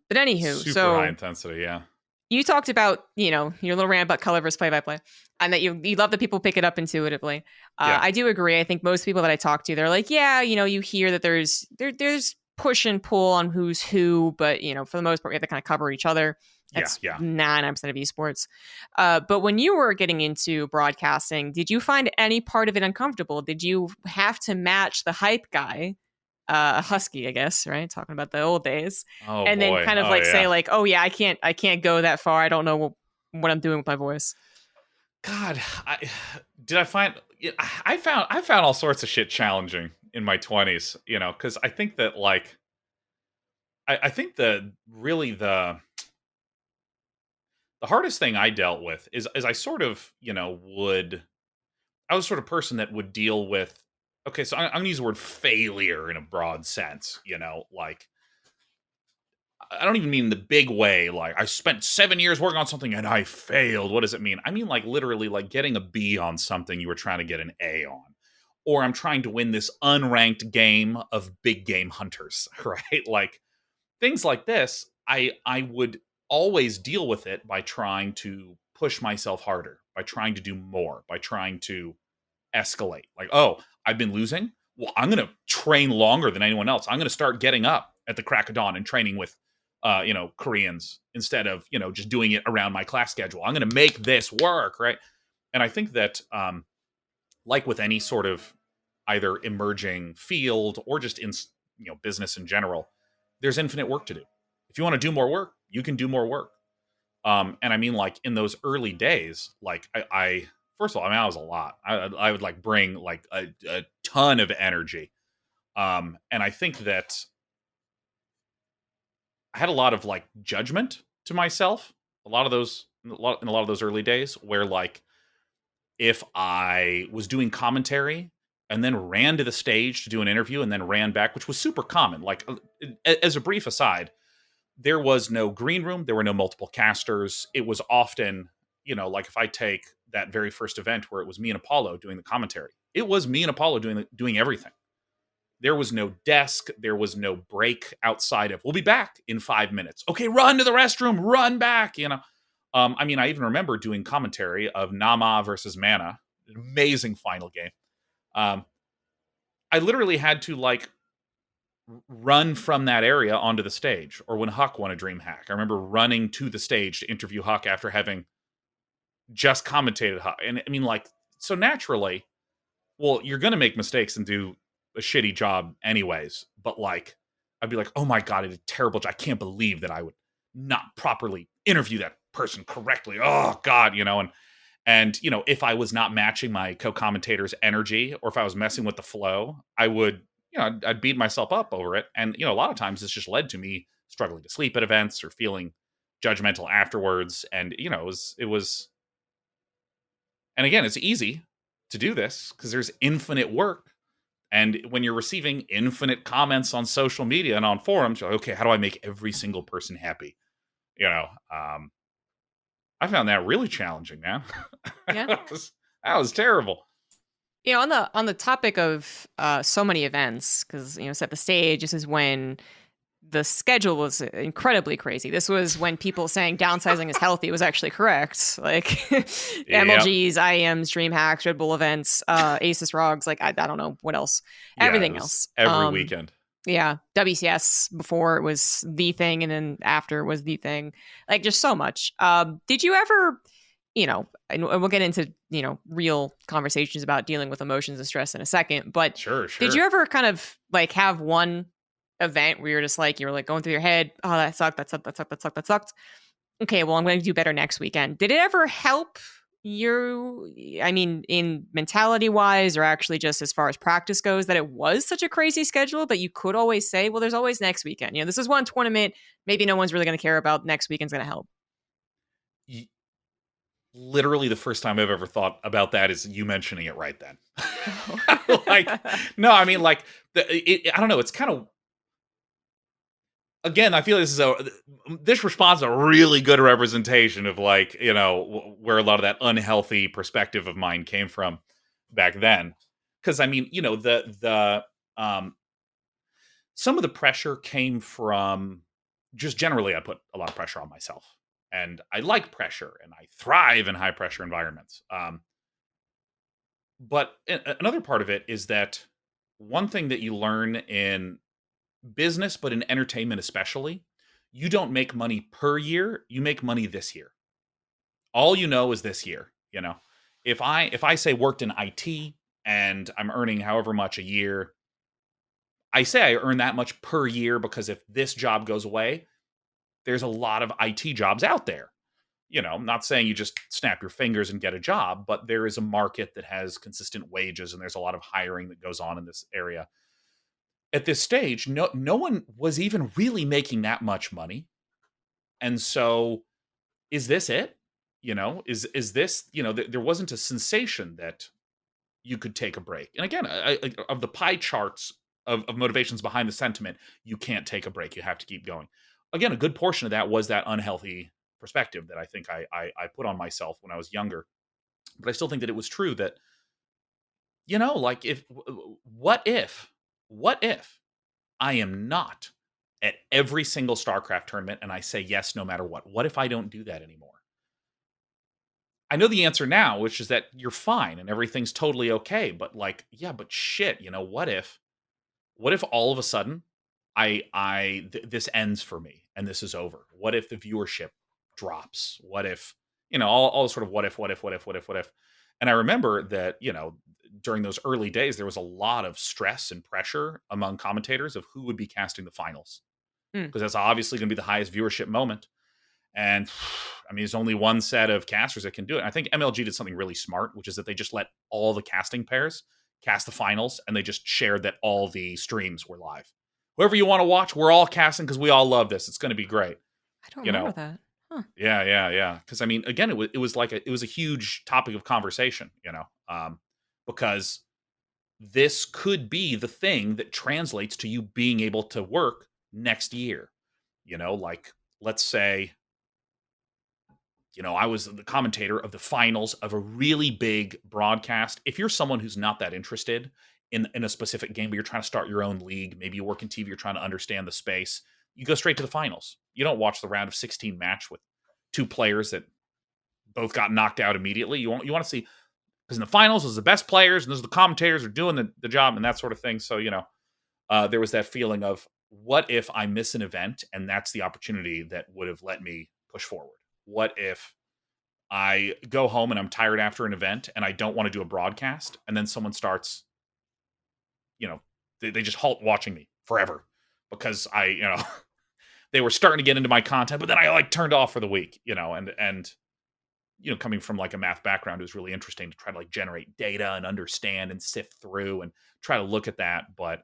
But anywho, super high intensity, yeah. You talked about, your little rant about color versus play-by-play, and that you love that people pick it up intuitively. I do agree. I think most people that I talk to, they're like, yeah, you hear that there's push and pull on who's who, but, for the most part, we have to kind of cover each other. That's 99% of esports. But when you were getting into broadcasting, did you find any part of it uncomfortable? Did you have to match the hype guy, Husky, I guess, right? Talking about the old days. Then kind of say, like, oh yeah, I can't go that far. I don't know what I'm doing with my voice. God, I found all sorts of shit challenging in my 20s, because I think that, like, I think the hardest thing I dealt with is I sort of, I was sort of person that would deal with, okay, so I'm going to use the word failure in a broad sense, like, I don't even mean the big way, like, I spent 7 years working on something and I failed. What does it mean? I mean, like, literally, like, getting a B on something you were trying to get an A on. Or I'm trying to win this unranked game of big game hunters, right? Like, things like this, I would always deal with it by trying to push myself harder, by trying to do more, by trying to escalate. Like, oh, I've been losing? Well, I'm going to train longer than anyone else. I'm going to start getting up at the crack of dawn and training with, Koreans instead of, just doing it around my class schedule. I'm going to make this work, right? And I think that, like with any sort of either emerging field or just in business in general, there's infinite work to do. If you want to do more work, you can do more work. And I mean, like in those early days, like I first of all, I mean, I was a lot. I would like bring like a ton of energy. And I think that I had a lot of like judgment to myself. In a lot of those early days, where like if I was doing commentary and then ran to the stage to do an interview and then ran back, which was super common. Like as a brief aside, there was no green room. There were no multiple casters. It was often, like if I take that very first event where it was me and Apollo doing the commentary, it was me and Apollo doing everything. There was no desk. There was no break outside of, we'll be back in 5 minutes. Okay, run to the restroom, run back, I mean, I even remember doing commentary of Nama versus Mana, an amazing final game. I literally had to like run from that area onto the stage, or when Huck won a dream hack. I remember running to the stage to interview Huck after having just commentated Huck. And I mean, like, so naturally, well, you're going to make mistakes and do a shitty job anyways. But like, I'd be like, oh my God, I did a terrible job. I can't believe that I would not properly interview that person correctly. Oh God, and if I was not matching my co-commentator's energy, or if I was messing with the flow, I would, I'd beat myself up over it. And, a lot of times it's just led to me struggling to sleep at events or feeling judgmental afterwards. And, it was, and again, it's easy to do this because there's infinite work. And when you're receiving infinite comments on social media and on forums, you're like, okay, how do I make every single person happy? I found that really challenging, man. Yeah. that was terrible. On the topic of so many events, because set the stage. This is when the schedule was incredibly crazy. This was when people saying downsizing is healthy was actually correct. Like MLGs, IEMs, Dream Hacks, Red Bull events, Asus Rogs. Like I don't know what else. Everything else. Every weekend. Yeah, WCS before it was the thing, and then after was the thing. Like just so much. Did you ever? And we'll get into, real conversations about dealing with emotions and stress in a second. But sure. Did you ever kind of like have one event where you were like going through your head, oh, that sucked. Okay, well, I'm going to do better next weekend. Did it ever help you, I mean, in mentality wise, or actually just as far as practice goes, that it was such a crazy schedule, but you could always say, well, there's always next weekend. This is one tournament. Maybe no one's really going to care about. Next weekend's going to help. Literally the first time I've ever thought about that is you mentioning it right then. Like, no, I mean, like, I don't know. It's kind of, again, I feel this response is a really good representation of like, where a lot of that unhealthy perspective of mine came from back then. Because I mean, some of the pressure came from just generally, I put a lot of pressure on myself. And I like pressure, and I thrive in high pressure environments. But another part of it is that one thing that you learn in business, but in entertainment especially, you don't make money per year. You make money this year. All you know is this year. If I say worked in IT and I'm earning however much a year, I say I earn that much per year because if this job goes away, there's a lot of IT jobs out there. I'm not saying you just snap your fingers and get a job, but there is a market that has consistent wages, and there's a lot of hiring that goes on in this area. At this stage, no one was even really making that much money. And so is this it? Is this, there wasn't a sensation that you could take a break. And again, of the pie charts of motivations behind the sentiment, you can't take a break. You have to keep going. Again, a good portion of that was that unhealthy perspective that I think I put on myself when I was younger. But I still think that it was true that, like what if I am not at every single StarCraft tournament and I say yes no matter what? What if I don't do that anymore? I know the answer now, which is that you're fine and everything's totally okay. But like, yeah, but shit, what if all of a sudden this ends for me and this is over? What if the viewership drops? What if, all sort of what if. And I remember that, during those early days, there was a lot of stress and pressure among commentators of who would be casting the finals, because that's obviously going to be the highest viewership moment. And I mean, there's only one set of casters that can do it. And I think MLG did something really smart, which is that they just let all the casting pairs cast the finals, and they just shared that all the streams were live. Whoever you want to watch, we're all casting because we all love this. It's going to be great. I don't remember that. Huh. Yeah. Because I mean, again, it was a huge topic of conversation, because this could be the thing that translates to you being able to work next year. Like, let's say, I was the commentator of the finals of a really big broadcast. If you're someone who's not that interested in a specific game, but you're trying to start your own league, maybe you work in TV, you're trying to understand the space, you go straight to the finals. You don't watch the round of 16 match with two players that both got knocked out immediately. You want to see, because in the finals is the best players, and those are the commentators are doing the job and that sort of thing. So, there was that feeling of, what if I miss an event and that's the opportunity that would have let me push forward? What if I go home and I'm tired after an event and I don't want to do a broadcast, and then someone starts, they just halt watching me forever because they were starting to get into my content, but then I turned off for the week, and coming from like a math background, it was really interesting to try to generate data and understand and sift through and try to look at that. But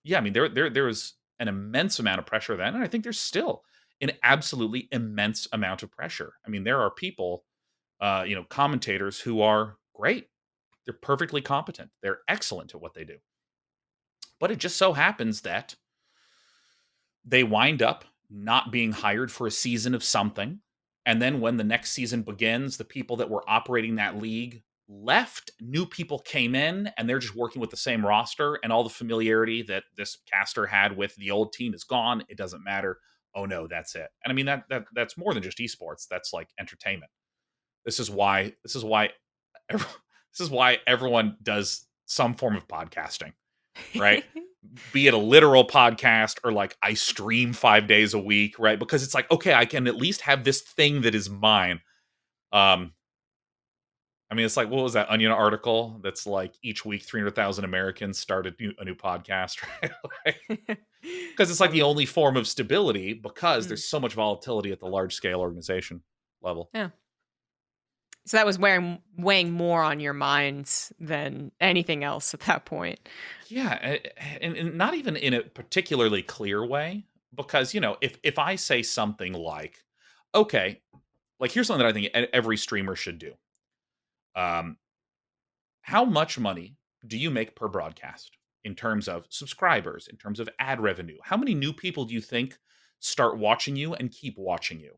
yeah, I mean, there was an immense amount of pressure then, and I think there's still an absolutely immense amount of pressure. I mean, there are people, commentators who are great. They're perfectly competent. They're excellent at what they do. But it just so happens that they wind up not being hired for a season of something. And then when the next season begins, the people that were operating that league left, new people came in, and they're just working with the same roster, and all the familiarity that this caster had with the old team is gone. It doesn't matter. Oh no, that's it. And I mean, that's more than just esports. That's like entertainment. This is why everyone does some form of podcasting, right? Be it a literal podcast or like I stream 5 days a week, right? Because it's like, okay, I can at least have this thing that is mine. I mean, it's like, what was that Onion article that's like each week 300,000 Americans start a new podcast, right? Because it's like the only form of stability, because there's so much volatility at the large scale organization level. Yeah. So that was weighing more on your minds than anything else at that point. Yeah, and not even in a particularly clear way, because, if I say something like, okay, like here's something that I think every streamer should do. How much money do you make per broadcast in terms of subscribers, in terms of ad revenue? How many new people do you think start watching you and keep watching you?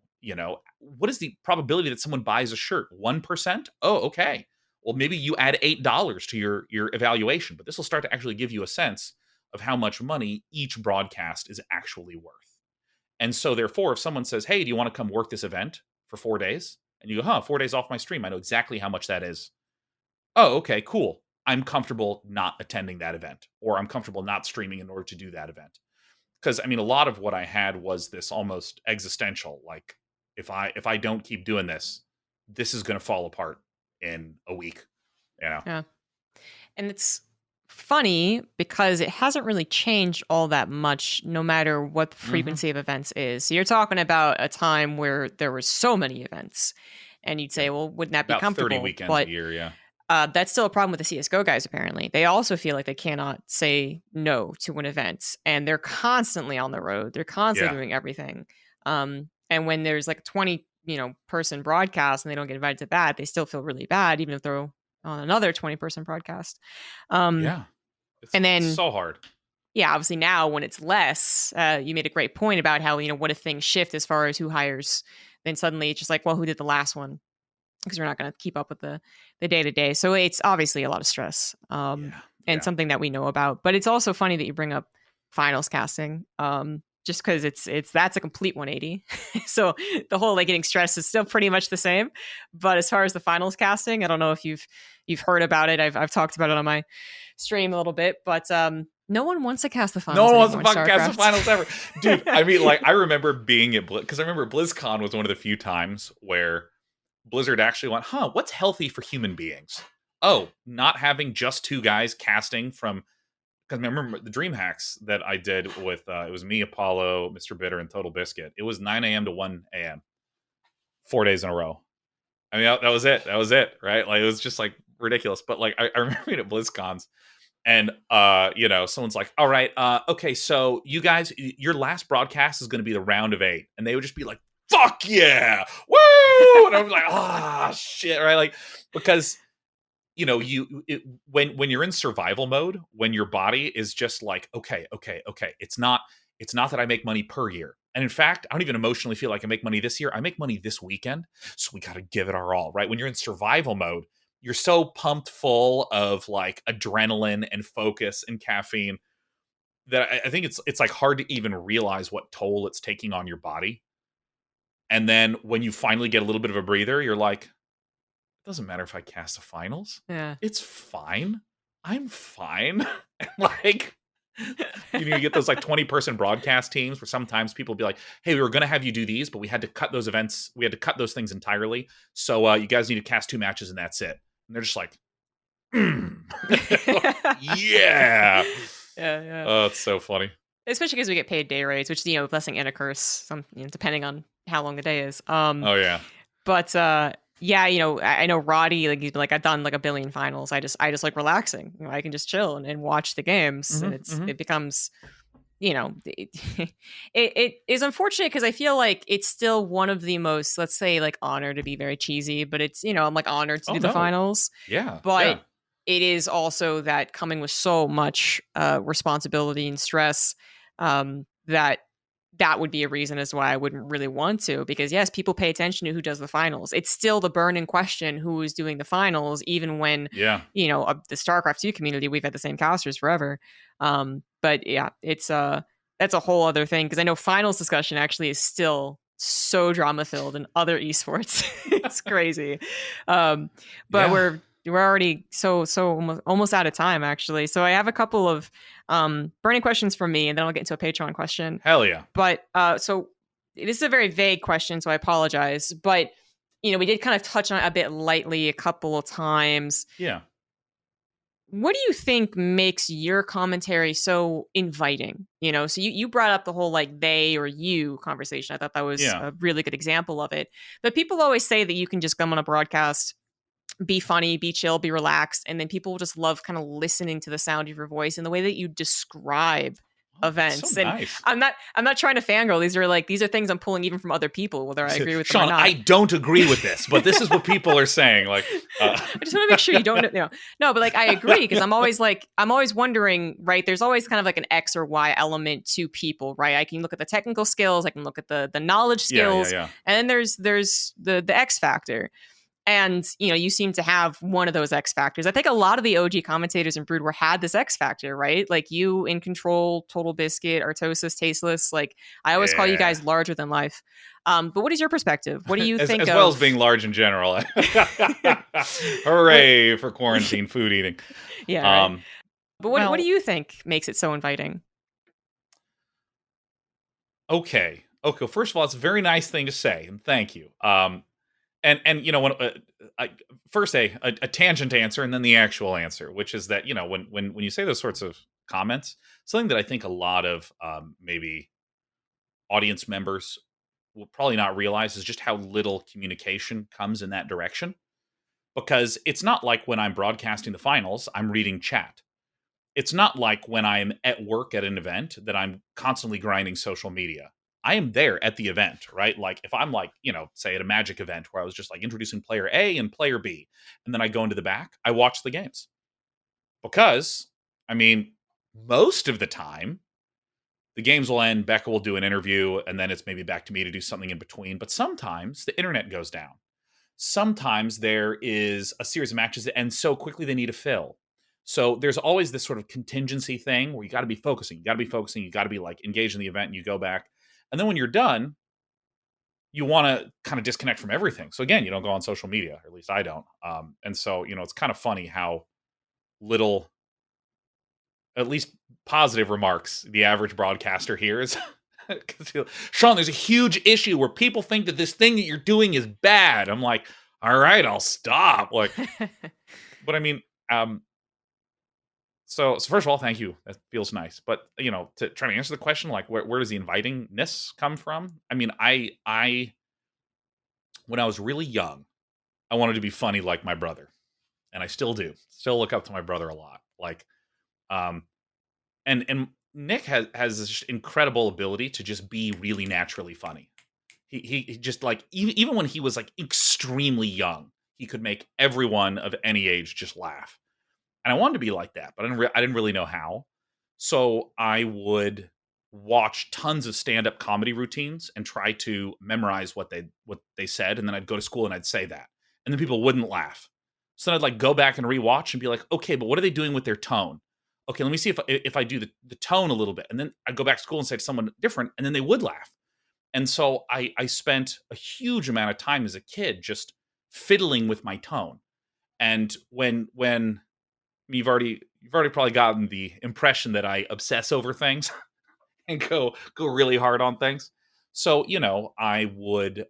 What is the probability that someone buys a shirt? 1%? Oh, okay. Well, maybe you add $8 to your evaluation, but this will start to actually give you a sense of how much money each broadcast is actually worth. And so therefore, if someone says, hey, do you want to come work this event for 4 days? And you go, 4 days off my stream. I know exactly how much that is. Oh, okay, cool. I'm comfortable not attending that event, or I'm comfortable not streaming in order to do that event. Because I mean, a lot of what I had was this almost existential, like, if I don't keep doing this, this is going to fall apart in a week. Yeah. And it's funny because it hasn't really changed all that much, no matter what the frequency of events is. So you're talking about a time where there were so many events, and you'd say, well, wouldn't that be About comfortable? 30 weekends a year, yeah. That's still a problem with the CSGO guys, apparently. They also feel like they cannot say no to an event, and they're constantly on the road. They're constantly doing everything. And when there's like a 20 person broadcast and they don't get invited to that, they still feel really bad, even if they're on another 20-person broadcast. Yeah. It's so hard. Yeah, obviously now when it's less, you made a great point about how, what if things shift as far as who hires, then suddenly it's just like, well, who did the last one? Because we're not going to keep up with the day-to-day. So it's obviously a lot of stress and something that we know about. But it's also funny that you bring up finals casting, just because that's a complete 180. So the whole getting stressed is still pretty much the same. But as far as the finals casting, I don't know if you've heard about it. I've talked about it on my stream a little bit, but no one wants to cast the finals. No one wants to fucking cast the finals ever. Dude, I mean, I remember being at because I remember BlizzCon was one of the few times where Blizzard actually went, what's healthy for human beings? Oh, not having just two guys casting from, because remember the dream hacks that I did with it was me, Apollo, Mr. Bitter, and Total Biscuit. It was 9 a.m. to 1 a.m. 4 days in a row. I mean, that was it. That was it, right? Like, it was just like ridiculous. But like, I remember being at BlizzCons, and someone's like, "All right, okay, so you guys, your last broadcast is going to be the round of 8," and they would just be like, "Fuck yeah, woo!" And I was like, "Ah, shit," right? Like, because when you're in survival mode, when your body is just like, okay, it's not that I make money per year. And in fact, I don't even emotionally feel like I make money this year. I make money this weekend. So we got to give it our all, right? When you're in survival mode, you're so pumped full of like adrenaline and focus and caffeine that I think it's like hard to even realize what toll it's taking on your body. And then when you finally get a little bit of a breather, you're like, doesn't matter if I cast the finals. Yeah. It's fine. I'm fine. And like, you get those like 20-person broadcast teams where sometimes people be like, "Hey, we were going to have you do these, but we had to cut those events. We had to cut those things entirely. So you guys need to cast 2 matches and that's it." And they're just like, yeah. Yeah. Oh, it's so funny. Especially because we get paid day rates, which, blessing and a curse, depending on how long the day is. Oh, yeah. But yeah, I know Roddy, like, he's been like, I've done like a billion finals. I just like relaxing. I can just chill and watch the games, and it becomes, it is unfortunate because I feel like it's still one of the most, let's say, like, honored to be very cheesy, but it's, I'm like honored to do the finals. Yeah, but it is also that coming with so much responsibility and stress that would be a reason as to why I wouldn't really want to, because yes, people pay attention to who does the finals. It's still the burning question, who is doing the finals, even when, the StarCraft 2 community, we've had the same casters forever. But yeah, that's a whole other thing, because I know finals discussion actually is still so drama filled in other esports. It's crazy. But we're already so almost out of time, actually. So I have a couple of burning questions from me, and then I'll get into a Patreon question. Hell yeah. But so this is a very vague question, so I apologize. But, we did kind of touch on it a bit lightly a couple of times. Yeah. What do you think makes your commentary so inviting? So you brought up the whole like they or you conversation. I thought that was a really good example of it. But people always say that you can just come on a broadcast, be funny, be chill, be relaxed, and then people just love kind of listening to the sound of your voice and the way that you describe events. So and nice. I'm not trying to fangirl. These are things I'm pulling even from other people, whether I agree with them Shayne, or not. I don't agree with this, but this is what people are saying. Like, I just want to make sure you don't know. No, but like, I agree, because I'm always wondering, right? There's always kind of like an X or Y element to people, right? I can look at the technical skills, I can look at the knowledge skills, and then there's the X factor. And, you seem to have one of those X factors. I think a lot of the OG commentators in Brood had this X factor, right? Like you, In Control, Total Biscuit, Artosis, Tasteless. Like, I always call you guys larger than life. But what is your perspective? What do you think as well as being large in general? Hooray for quarantine food eating. Yeah. Right. But what do you think makes it so inviting? Okay. First of all, it's a very nice thing to say, and thank you. And when first a tangent answer and then the actual answer, which is that when you say those sorts of comments, something that I think a lot of maybe audience members will probably not realize is just how little communication comes in that direction. Because it's not like when I'm broadcasting the finals, I'm reading chat. It's not like when I'm at work at an event that I'm constantly grinding social media. I am there at the event, right? Like if I'm like, say at a Magic event where I was just like introducing player A and player B, and then I go into the back, I watch the games. Because, most of the time, the games will end, Becca will do an interview, and then it's maybe back to me to do something in between. But sometimes the internet goes down. Sometimes there is a series of matches that end so quickly they need to fill. So there's always this sort of contingency thing where you got to be focusing. You got to be like engaged in the event, and you go back. And then when you're done, you want to kind of disconnect from everything. So again, you don't go on social media, or at least I don't. And so, it's kind of funny how little, at least positive remarks, the average broadcaster hears. Shayne, there's a huge issue where people think that this thing that you're doing is bad. I'm like, all right, I'll stop. Like, But I mean, so first of all, thank you. That feels nice. But to try to answer the question, like where does the invitingness come from? I mean, I when I was really young, I wanted to be funny like my brother, and I still do. Still look up to my brother a lot. Like, um, and Nick has this incredible ability to just be really naturally funny. He just like even when he was like extremely young, he could make everyone of any age just laugh. And I wanted to be like that, but I didn't really know how. So I would watch tons of stand-up comedy routines and try to memorize what they said, and then I'd go to school and I'd say that, and then people wouldn't laugh. So then I'd like go back and rewatch and be like, okay, but what are they doing with their tone? Okay, let me see if I do the tone a little bit, and then I'd go back to school and say to someone different, and then they would laugh. And so I spent a huge amount of time as a kid just fiddling with my tone. And when you've already probably gotten the impression that I obsess over things and go really hard on things. So, I would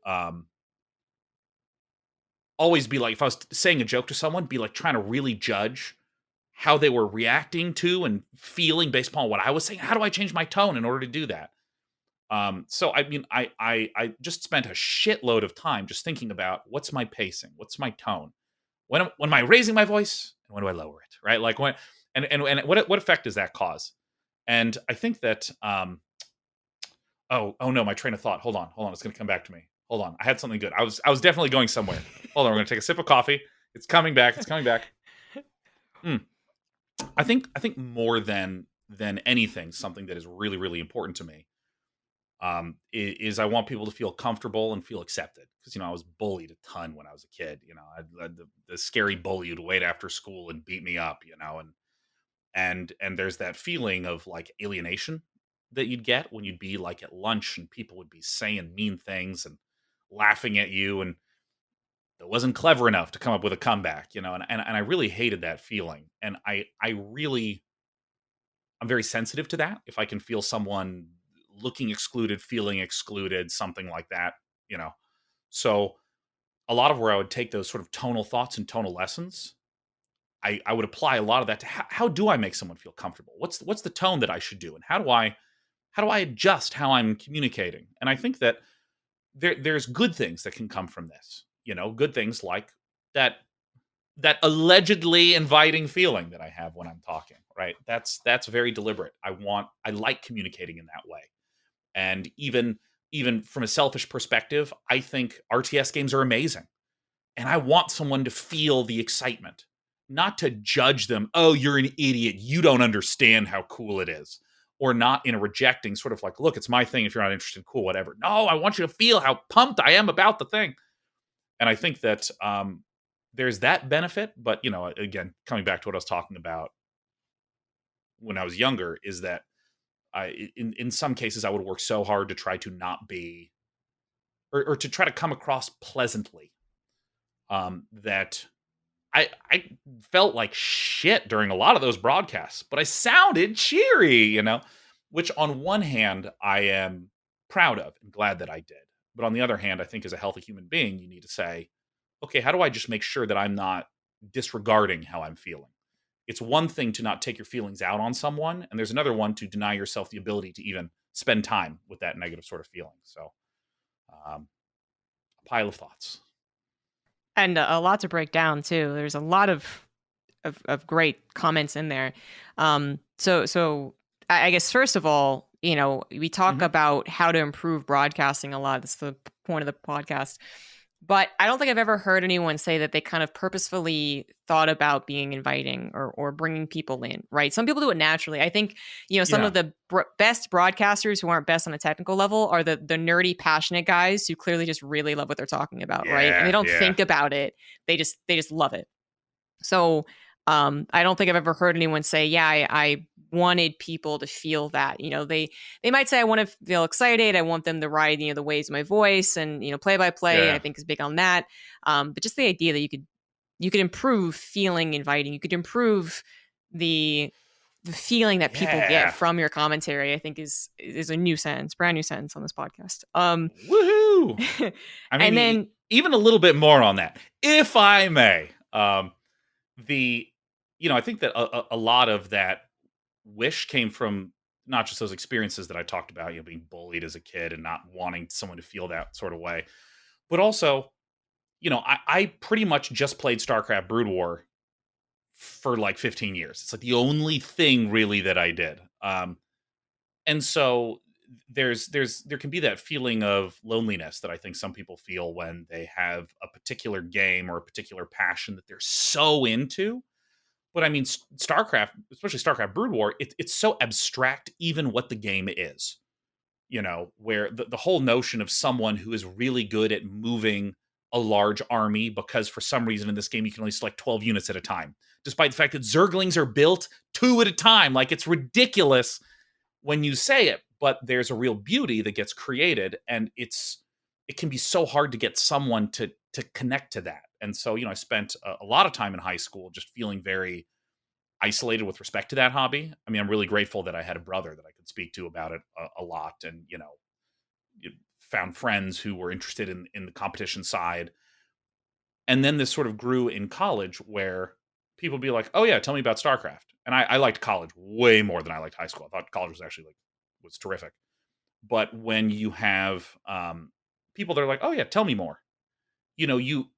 always be like, if I was saying a joke to someone, be like trying to really judge how they were reacting to and feeling based upon what I was saying. How do I change my tone in order to do that? So I mean, I just spent a shitload of time just thinking about what's my pacing, what's my tone, when am I raising my voice, and when do I lower it, right? Like when and what effect does that cause? And I think that oh no, my train of thought. Hold on, it's gonna come back to me. Hold on, I had something good. I was definitely going somewhere. Hold on, we're gonna take a sip of coffee. It's coming back. I think more than anything, something that is really really important to me is I want people to feel comfortable and feel accepted. Because I was bullied a ton when I was a kid. The scary bully who'd wait after school and beat me up. And there's that feeling of like alienation that you'd get when you'd be like at lunch and people would be saying mean things and laughing at you, and that wasn't clever enough to come up with a comeback. And I really hated that feeling. And I'm very sensitive to that. If I can feel someone looking excluded, feeling excluded, something like that, So a lot of where I would take those sort of tonal thoughts and tonal lessons, I would apply a lot of that to how do I make someone feel comfortable? What's the tone that I should do? And how do I adjust how I'm communicating? And I think that there's good things that can come from this, good things like that allegedly inviting feeling that I have when I'm talking, right? That's very deliberate. I like communicating in that way. And even from a selfish perspective, I think RTS games are amazing. And I want someone to feel the excitement, not to judge them. Oh, you're an idiot. You don't understand how cool it is. Or not in a rejecting sort of like, look, it's my thing. If you're not interested, cool, whatever. No, I want you to feel how pumped I am about the thing. And I think that there's that benefit. But, again, coming back to what I was talking about when I was younger, is that in some cases I would work so hard to try to not be, or to try to come across pleasantly, that I felt like shit during a lot of those broadcasts, but I sounded cheery, which on one hand I am proud of and glad that I did. But on the other hand, I think as a healthy human being, you need to say, okay, how do I just make sure that I'm not disregarding how I'm feeling? It's one thing to not take your feelings out on someone, and there's another one to deny yourself the ability to even spend time with that negative sort of feeling. So, a pile of thoughts. And a lot to break down too. There's a lot of great comments in there. So I guess first of all, we talk about how to improve broadcasting a lot. That's the point of the podcast. But I don't think I've ever heard anyone say that they kind of purposefully thought about being inviting or bringing people in, right? Some people do it naturally. I think, some of the best broadcasters who aren't best on a technical level are the nerdy, passionate guys who clearly just really love what they're talking about, right? And they don't think about it. They just love it. So I don't think I've ever heard anyone say, yeah, I wanted people to feel that. They might say, I want to feel excited. I want them to ride, the waves of my voice, and, play by play, I think is big on that. But just the idea that you could improve feeling inviting. You could improve the feeling that people get from your commentary, I think is a new sentence, brand new sentence on this podcast. Woohoo! I mean, and then even a little bit more on that, if I may. the I think that a lot of that wish came from not just those experiences that I talked about, being bullied as a kid and not wanting someone to feel that sort of way, but also, I pretty much just played StarCraft Brood War for like 15 years. It's like the only thing really that I did. And so there can be that feeling of loneliness that I think some people feel when they have a particular game or a particular passion that they're so into. But I mean, StarCraft, especially StarCraft Brood War, it's so abstract, even what the game is. Where the whole notion of someone who is really good at moving a large army, because for some reason in this game you can only select 12 units at a time, despite the fact that Zerglings are built 2 at a time. Like, it's ridiculous when you say it, but there's a real beauty that gets created, and it can be so hard to get someone to connect to that. And so, I spent a lot of time in high school just feeling very isolated with respect to that hobby. I mean, I'm really grateful that I had a brother that I could speak to about it a lot, and found friends who were interested in the competition side. And then this sort of grew in college, where people be like, "Oh yeah, tell me about StarCraft." And I liked college way more than I liked high school. I thought college was actually was terrific. But when you have people that are like, "Oh yeah, tell me more," you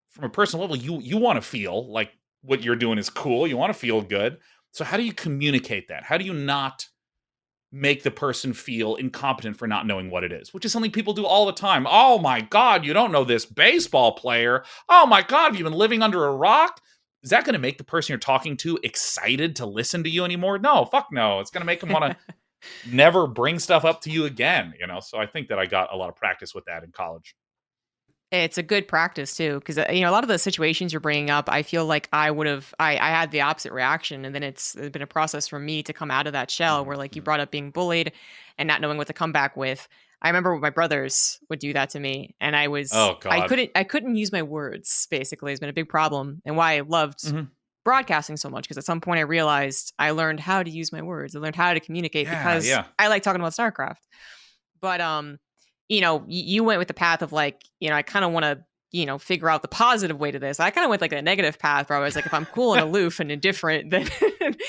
from a personal level, you want to feel like what you're doing is cool. You want to feel good. So how do you communicate that? How do you not make the person feel incompetent for not knowing what it is? Which is something people do all the time. "Oh my God, you don't know this baseball player. Oh my God, have you been living under a rock?" Is that going to make the person you're talking to excited to listen to you anymore? No, fuck no. It's going to make them want to never bring stuff up to you again. So I think that I got a lot of practice with that in college. It's a good practice too, because a lot of the situations you're bringing up, I feel like I had the opposite reaction, and then it's been a process for me to come out of that shell where, like, you brought up being bullied and not knowing what to come back with. I remember my brothers would do that to me, and Oh God. I couldn't use my words. Basically, it's been a big problem, and why I loved broadcasting so much, because at some point I realized I learned how to use my words. I learned how to communicate because I like talking about StarCraft. But you went with the path of like, I kind of want to, figure out the positive way to this. I kind of went like a negative path where I was like, if I'm cool and aloof and indifferent, then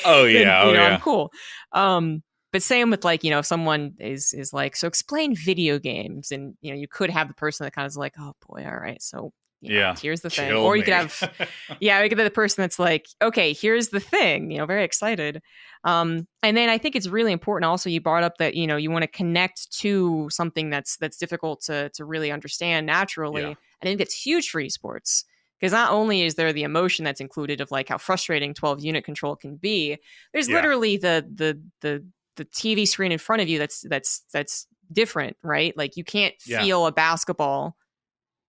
I'm cool. But same with like, if someone is like, "So explain video games," and you could have the person that kind of is like, "Oh boy, all right, so here's the thing," or you could have, you could have the person that's like, "Okay, here's the thing," very excited. And then I think it's really important also, you brought up that, you want to connect to something that's difficult to really understand naturally. Yeah. And I think it's huge for esports, because not only is there the emotion that's included of like how frustrating 12 unit control can be, there's literally the TV screen in front of you that's different, right? Like, you can't feel a basketball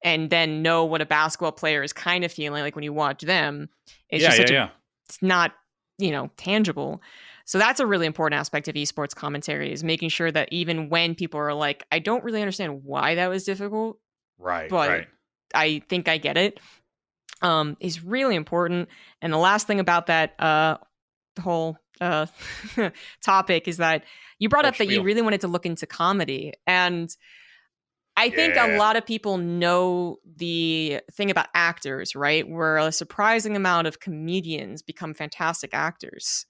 and then know what a basketball player is kind of feeling like when you watch them. It's just it's not, tangible. So that's a really important aspect of esports commentary, is making sure that even when people are like, "I don't really understand why that was difficult, but I think I get it," is really important. And the last thing about that whole topic is that you brought up that you really wanted to look into comedy. And I think a lot of people know the thing about actors, right? Where a surprising amount of comedians become fantastic actors.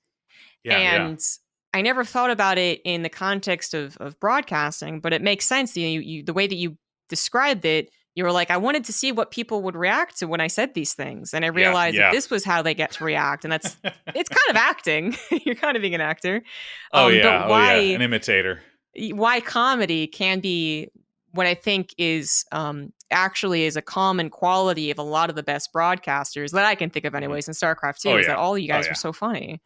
I never thought about it in the context of broadcasting, but it makes sense. The way that you described it, you were like, I wanted to see what people would react to when I said these things. And I realized that this was how they get to react. And it's kind of acting. You're kind of being an actor. But an imitator. Why comedy can be what I think is actually is a common quality of a lot of the best broadcasters that I can think of anyways in StarCraft too, is that all you guys were so funny.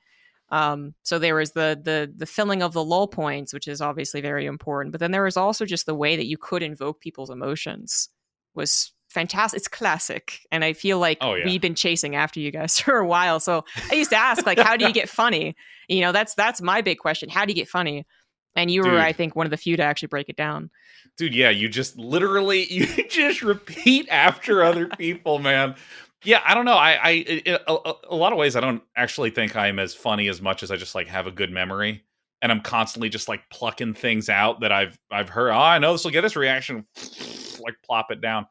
So there was the filling of the lull points, which is obviously very important, but then there was also just the way that you could invoke people's emotions was fantastic. It's classic. And I feel like we've been chasing after you guys for a while. So I used to ask, like, how do you get funny? That's my big question. How do you get funny? And you were, I think, one of the few to actually break it down. Dude, yeah, you just repeat after other people, man. Yeah, I don't know. In a lot of ways, I don't actually think I'm as funny as much as I just like have a good memory, and I'm constantly just like plucking things out that I've heard. Oh, I know this will get this reaction, like plop it down.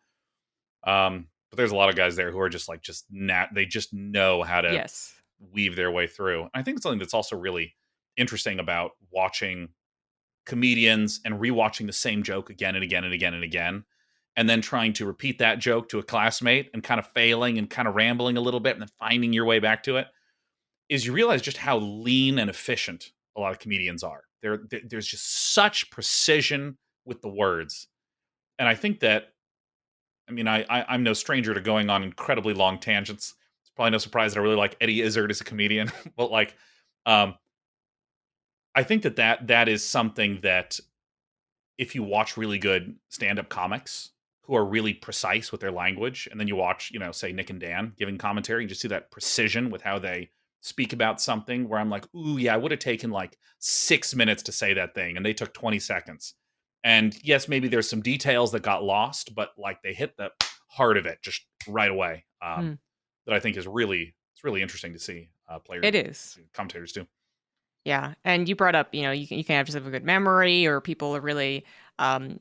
But there's a lot of guys there who are just like, they just know how to Yes. weave their way through. And I think it's something that's also really interesting about watching comedians and rewatching the same joke again and again and again and again, and then trying to repeat that joke to a classmate and kind of failing and kind of rambling a little bit and then finding your way back to it, is you realize just how lean and efficient a lot of comedians are. There's just such precision with the words. And I think that, I mean, I'm no stranger to going on incredibly long tangents. It's probably no surprise that I really like Eddie Izzard as a comedian. But like, I think that is something that if you watch really good stand-up comics who are really precise with their language, and then you watch, say Nick and Dan giving commentary, you just see that precision with how they speak about something where I'm like, ooh, yeah, I would have taken like 6 minutes to say that thing, and they took 20 seconds. And yes, maybe there's some details that got lost, but like they hit the heart of it just right away. That I think is it's really interesting to see players. It is. Commentators do. Yeah. And you brought up, you can have just have a good memory, or people are really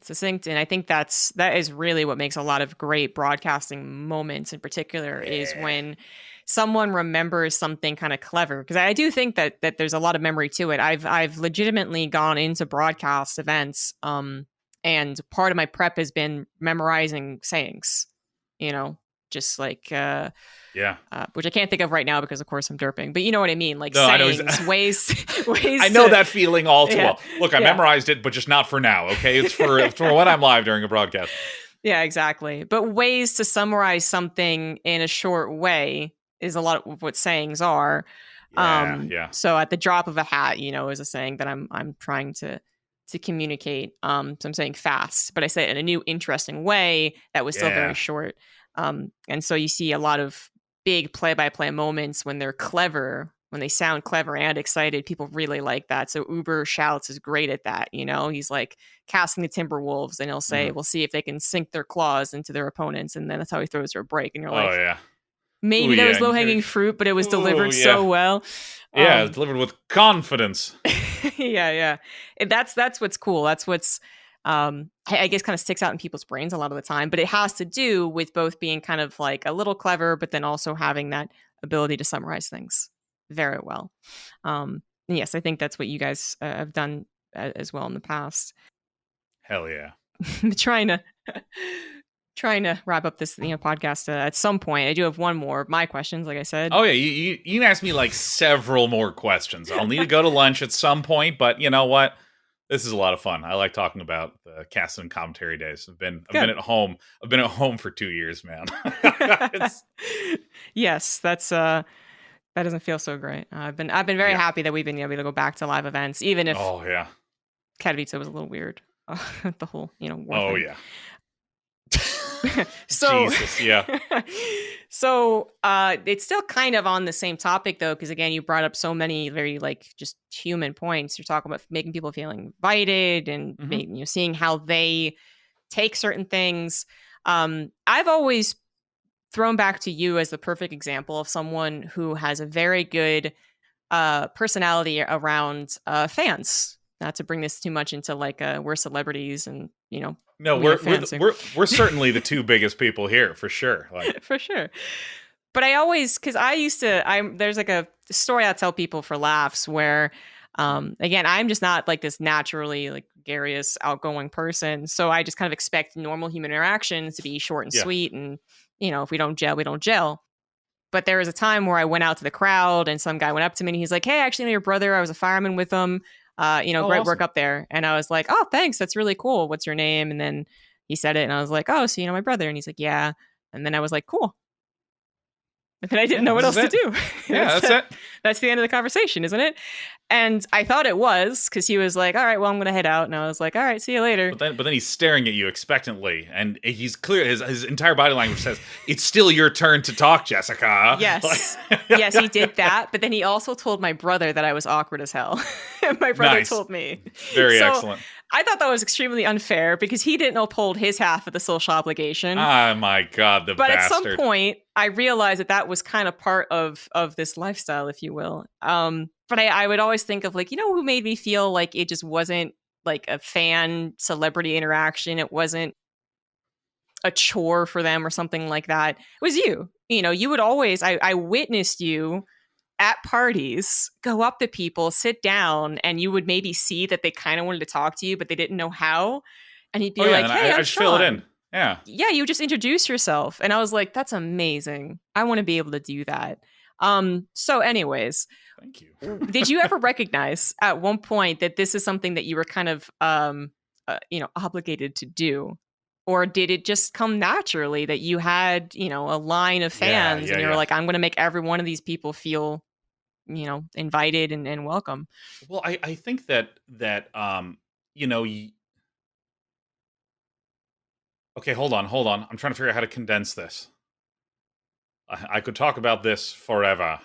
succinct. And I think that is really what makes a lot of great broadcasting moments in particular is when someone remembers something kind of clever. Because I do think that there's a lot of memory to it. I've legitimately gone into broadcast events, and part of my prep has been memorizing sayings, just like which I can't think of right now because of course I'm derping, but you know what I mean, like sayings, ways I know that feeling all too well. Look, I memorized it, but just not for now. Okay, it's for when I'm live during a broadcast. Yeah, exactly. But ways to summarize something in a short way is a lot of what sayings are. So at the drop of a hat, is a saying that I'm trying to communicate. So I'm saying fast, but I say it in a new, interesting way that was still very short. And so you see a lot of big play-by-play moments when they're clever, when they sound clever and excited. People really like that. So Uber Shouts is great at that. He's like casting the Timberwolves, and he'll say, we'll see if they can sink their claws into their opponents. And then that's how he throws her a break. And you're like, maybe that was low-hanging fruit, but it was delivered so well. Yeah, it's delivered with confidence. Yeah. That's what's cool. That's what's, I guess kind of sticks out in people's brains a lot of the time, but it has to do with both being kind of like a little clever, but then also having that ability to summarize things very well. Yes, I think that's what you guys have done as well in the past. Hell yeah. trying to wrap up this podcast at some point. I do have one more of my questions, like I said. Oh yeah, you can ask me like several more questions. I'll need to go to lunch at some point, but you know what? This is a lot of fun. I like talking about the cast and commentary days. I've been at home. I've been at home for 2 years, man. Yes, that's that doesn't feel so great. I've been very happy that we've been able to go back to live events, even if Katowice was a little weird. The whole war thing. So Jesus, yeah. So it's still kind of on the same topic though, because again, you brought up so many very like just human points. You're talking about making people feeling invited and seeing how they take certain things. I've always thrown back to you as the perfect example of someone who has a very good personality around fans. Not to bring this too much into like we're celebrities and no, we're certainly the two biggest people here for sure. Like. For sure. But I always, because there's like a story I tell people for laughs where, again, I'm just not like this naturally like gregarious, outgoing person. So I just kind of expect normal human interactions to be short and sweet. And, if we don't gel, we don't gel. But there was a time where I went out to the crowd and some guy went up to me and he's like, hey, I actually know your brother. I was a fireman with him. Great awesome. work up there. And I was like, oh, thanks. That's really cool. What's your name? And then he said it and I was like, oh, so you know my brother? And he's like, yeah. And then I was like, cool. And then I didn't know what else to do. Yeah, that's it. That's the end of the conversation, isn't it? And I thought it was because he was like, all right, well, I'm going to head out. And I was like, all right, see you later. But then he's staring at you expectantly. And he's clear. His entire body language says, it's still your turn to talk, Jessica. Yes. Yes, he did that. But then he also told my brother that I was awkward as hell. And my brother told me. Very excellent. I thought that was extremely unfair because he didn't uphold his half of the social obligation. Oh my God, the bastard. At some point, I realized that was kind of part of this lifestyle, if you will. But I would always think of like, who made me feel like it just wasn't like a fan celebrity interaction. It wasn't a chore for them or something like that, it was you. You know, you would always, I witnessed you at parties go up to people, sit down, and you would maybe see that they kind of wanted to talk to you, but they didn't know how. And he'd Oh be yeah, like, and "Hey, I I'm just fill it in. Sean." Yeah. Yeah, you just introduce yourself. And I was like, that's amazing. I want to be able to do that. So anyways, Thank you. did you ever recognize at one point that this is something that you were kind of obligated to do? Or did it just come naturally that you had, a line of Yeah, fans yeah, and you were yeah. like, I'm going to make every one of these people feel, invited and welcome? Well, I think that you know, okay, hold on, hold on. I'm trying to figure out how to condense this. I could talk about this forever.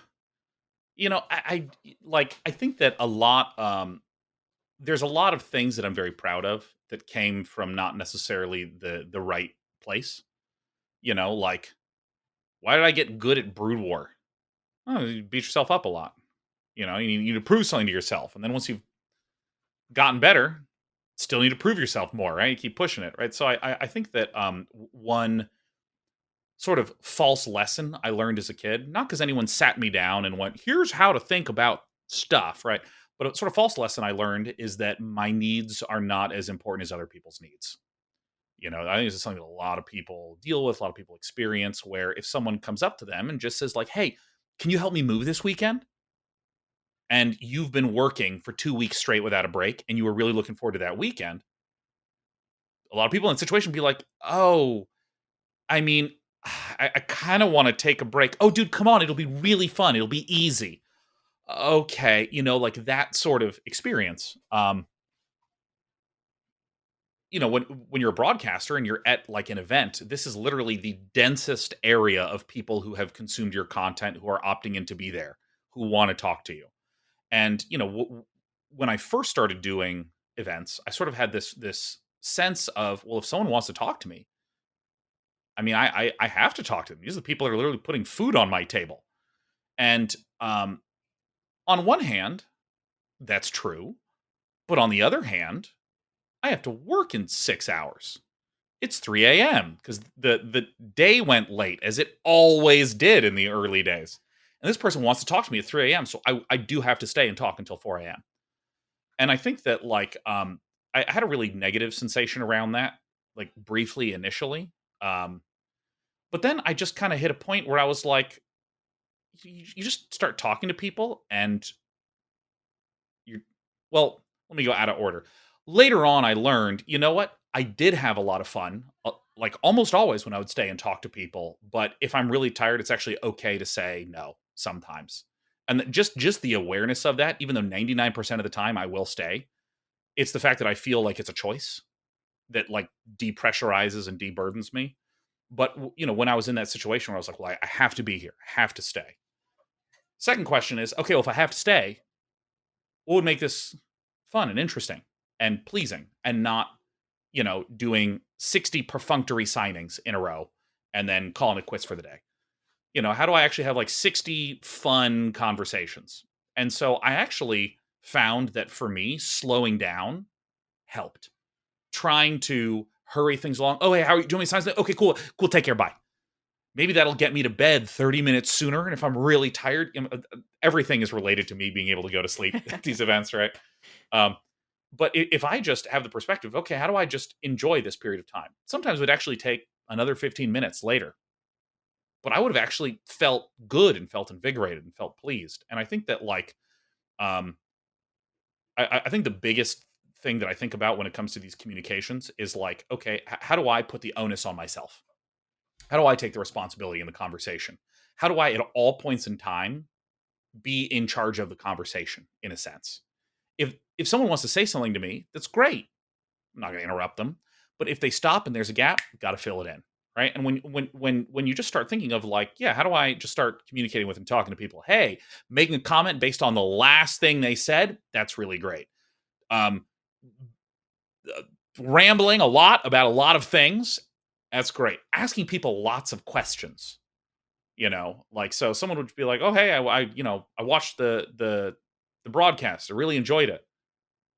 I think that a lot there's a lot of things that I'm very proud of that came from not necessarily the right place. Like, why did I get good at Brood War? Oh, you beat yourself up a lot. You need to prove something to yourself, and then once you've gotten better, still need to prove yourself more, right? You keep pushing it, right? So I think that one sort of false lesson I learned as a kid, not because anyone sat me down and went, here's how to think about stuff, right? But a sort of false lesson I learned is that my needs are not as important as other people's needs. I think this is something that a lot of people deal with, a lot of people experience, where if someone comes up to them and just says, like, hey, can you help me move this weekend? And you've been working for 2 weeks straight without a break, and you were really looking forward to that weekend. A lot of people in the situation be like, oh, I mean, I kind of want to take a break. Oh, dude, come on. It'll be really fun. It'll be easy. Okay. Like that sort of experience. When you're a broadcaster and you're at like an event, this is literally the densest area of people who have consumed your content, who are opting in to be there, who want to talk to you. And, when I first started doing events, I sort of had this sense of, well, if someone wants to talk to me, I mean, I have to talk to them. These are the people that are literally putting food on my table. And on one hand, that's true. But on the other hand, I have to work in 6 hours. It's 3 a.m. because the day went late, as it always did in the early days. And this person wants to talk to me at 3 a.m. So I do have to stay and talk until 4 a.m. And I think that I had a really negative sensation around that, like briefly initially. But then I just kind of hit a point where I was like, you just start talking to people and you well, let me go out of order. Later on, I learned, you know what? I did have a lot of fun, like almost always when I would stay and talk to people. But if I'm really tired, it's actually okay to say no sometimes. And just the awareness of that, even though 99% of the time I will stay, it's the fact that I feel like it's a choice that like depressurizes and deburdens me. But when I was in that situation where I was like, well, I have to be here, I have to stay. Second question is, okay, well, if I have to stay, what would make this fun and interesting and pleasing and not, doing 60 perfunctory signings in a row and then calling it quits for the day? How do I actually have like 60 fun conversations? And so I actually found that for me, slowing down helped. Trying to hurry things along. Oh, hey, how are you doing? Signs? Okay, cool. Cool. Take care. Bye. Maybe that'll get me to bed 30 minutes sooner. And if I'm really tired, everything is related to me being able to go to sleep at these events, right? But if I just have the perspective, okay, how do I just enjoy this period of time? Sometimes it would actually take another 15 minutes later. But I would have actually felt good and felt invigorated and felt pleased. And I think that um, I think the biggest thing that I think about when it comes to these communications is like, okay, how do I put the onus on myself? How do I take the responsibility in the conversation? How do I, at all points in time, be in charge of the conversation in a sense? If someone wants to say something to me, that's great. I'm not going to interrupt them. But if they stop and there's a gap, got to fill it in, right? And when you just start thinking of like, yeah, how do I just start communicating with and talking to people? Hey, making a comment based on the last thing they said, that's really great. Um, Rambling a lot about a lot of things, that's great. Asking people lots of questions, like, so someone would be like, oh, hey, I watched the broadcast, I really enjoyed it.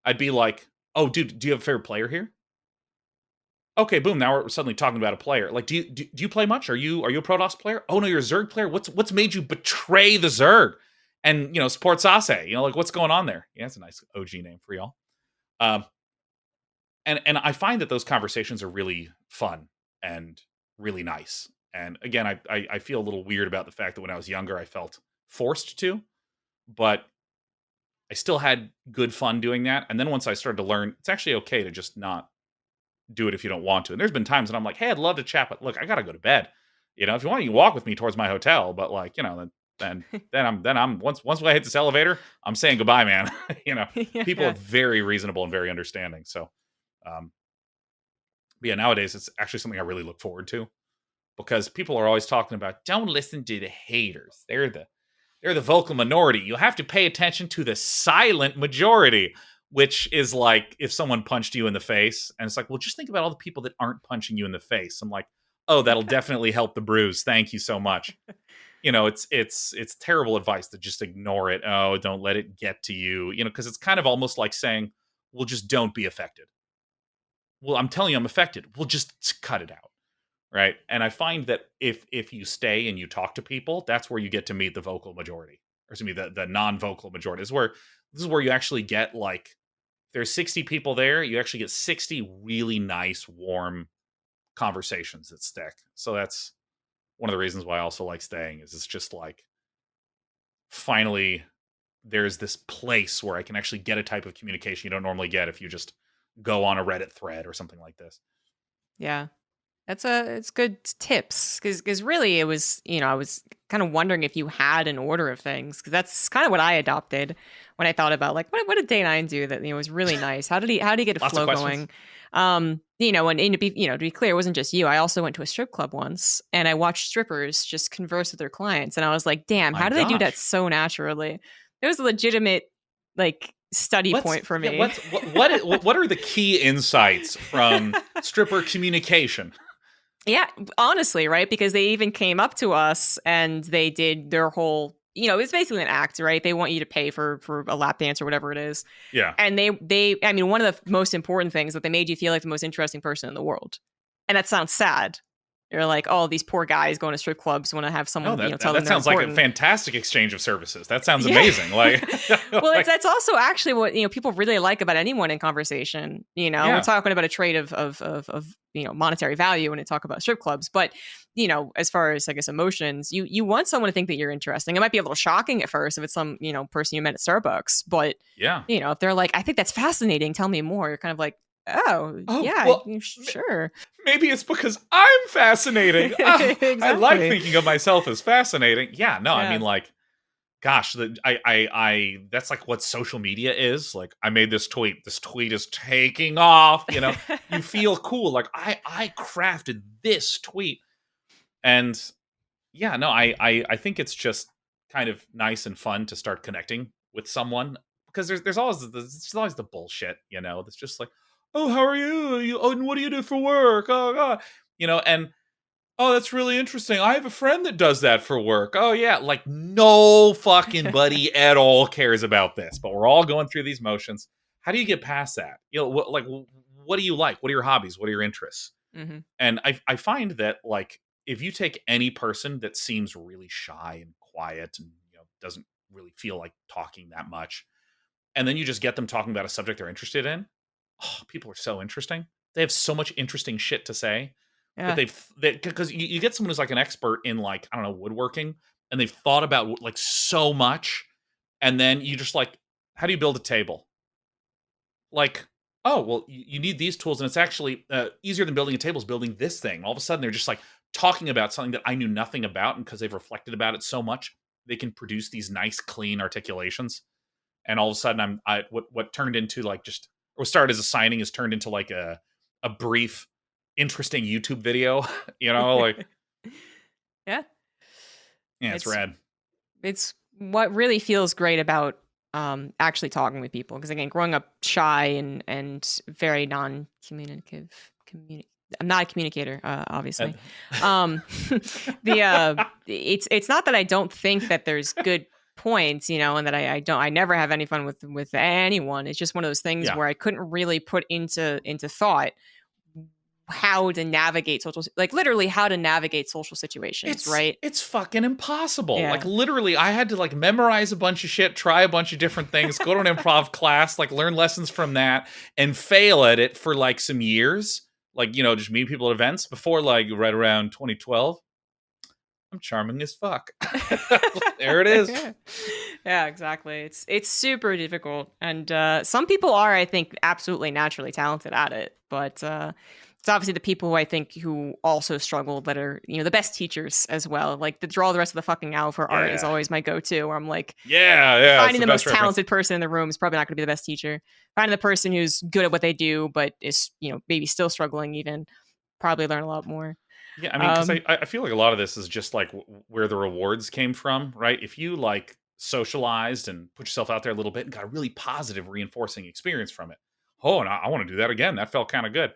I'd be like, oh, dude, do you have a favorite player here? Okay, boom. Now we're suddenly talking about a player. Like, do you play much? Are you a Protoss player? Oh no, you're a Zerg player. What's made you betray the Zerg? And Sport Sase. Like what's going on there? Yeah, it's a nice OG name for y'all. Um, and I find that those conversations are really fun and really nice. And again, I feel a little weird about the fact that when I was younger, I felt forced to, but I still had good fun doing that. And then once I started to learn, it's actually okay to just not do it if you don't want to. And there's been times when I'm like, hey, I'd love to chat, but look, I gotta go to bed. If you want, you can walk with me towards my hotel, but like, then I'm once I hit this elevator, I'm saying goodbye, man. People are very reasonable and very understanding. So, but yeah, nowadays it's actually something I really look forward to because people are always talking about don't listen to the haters. They're the vocal minority. You have to pay attention to the silent majority, which is like if someone punched you in the face and it's like, well, just think about all the people that aren't punching you in the face. I'm like, oh, that'll definitely help the bruise. Thank you so much. It's terrible advice to just ignore it. Oh, don't let it get to you, because it's kind of almost like saying, well, just don't be affected. Well, I'm telling you, I'm affected. Well, just cut it out. Right. And I find that if you stay and you talk to people, that's where you get to meet the vocal majority, or excuse me, the non-vocal majority. This is where you actually get like, there's 60 people there, you actually get 60 really nice, warm conversations that stick. So that's one of the reasons why I also like staying, is it's just like, finally, there's this place where I can actually get a type of communication you don't normally get if you just go on a Reddit thread or something like this. Yeah. It's good tips because really it was, I was kind of wondering if you had an order of things, because that's kind of what I adopted when I thought about like what did Day9 do that was really nice. How did he get a flow going? And to be clear, it wasn't just you. I also went to a strip club once and I watched strippers just converse with their clients, and I was like, damn, how do they do that so naturally? It was a legitimate like study point for me. What are the key insights from stripper communication? Yeah, honestly, right? Because they even came up to us and they did their whole, it's basically an act, right? They want you to pay for a lap dance or whatever it is. Yeah. And I mean, one of the most important things that they made you feel like the most interesting person in the world. And that sounds sad. You're like, oh, these poor guys going to strip clubs want to have someone tell them that sounds like a fantastic exchange of services. That sounds amazing. Like, well, that's also actually what people really like about anyone in conversation. We're talking about a trade of monetary value when they talk about strip clubs, but as far as I guess emotions, you want someone to think that you're interesting. It might be a little shocking at first if it's some person you met at Starbucks, but if they're like, I think that's fascinating, tell me more. You're kind of like, oh yeah, well, sure. Maybe it's because I'm fascinating. Exactly. I like thinking of myself as fascinating. Yeah, no, I mean, like, gosh, I that's like what social media is. Like, I made this tweet. This tweet is taking off. You feel cool. Like, I crafted this tweet, and yeah, no, I think it's just kind of nice and fun to start connecting with someone, because there's always the bullshit. That's just like, oh, how are you? And what do you do for work? Oh, God. And oh, that's really interesting. I have a friend that does that for work. Oh, yeah. Like, no fucking buddy at all cares about this, but we're all going through these motions. How do you get past that? What do you like? What are your hobbies? What are your interests? Mm-hmm. And I find that, like, if you take any person that seems really shy and quiet and doesn't really feel like talking that much, and then you just get them talking about a subject they're interested in, people are so interesting. They have so much interesting shit to say. Yeah. Because you get someone who's like an expert in, like, I don't know, woodworking, and they've thought about like so much, and then you just like, how do you build a table? Like, oh, well, you need these tools, and it's actually easier than building a table is building this thing. All of a sudden, they're just like talking about something that I knew nothing about, and because they've reflected about it so much, they can produce these nice, clean articulations. And all of a sudden, what turned into like just, or started as a signing, has turned into like a brief, interesting YouTube video. Like, yeah, it's rad. It's what really feels great about actually talking with people, because again, growing up shy and very non-communicative. I'm not a communicator, obviously. It's not that I don't think that there's good points, and that I never have any fun with anyone. It's just one of those things where I couldn't really put into thought how to navigate like literally how to navigate social situations, right? It's fucking impossible. Like Yeah. literally, I had to like memorize a bunch of shit, try a bunch of different things, go to an improv class, like learn lessons from that, and fail at it for like some years. Like, just meet people at events before like right around 2012. I'm charming as fuck. There it is. Yeah, exactly. It's super difficult, and some people are, I think, absolutely naturally talented at it, but it's obviously the people who I think who also struggle that are the best teachers as well. Like the draw the rest of the fucking hour for art is Yeah. always my go-to. Where I'm like, Yeah. finding the most reference. talented person in the room is probably not going to be the best teacher. Finding the person who's good at what they do, but is maybe still struggling, even probably learn a lot more. Yeah, I mean, because I feel like a lot of this is just like where the rewards came from, right? If you like socialized and put yourself out there a little bit and got a really positive reinforcing experience from it, oh, and I want to do that again. That felt kind of good.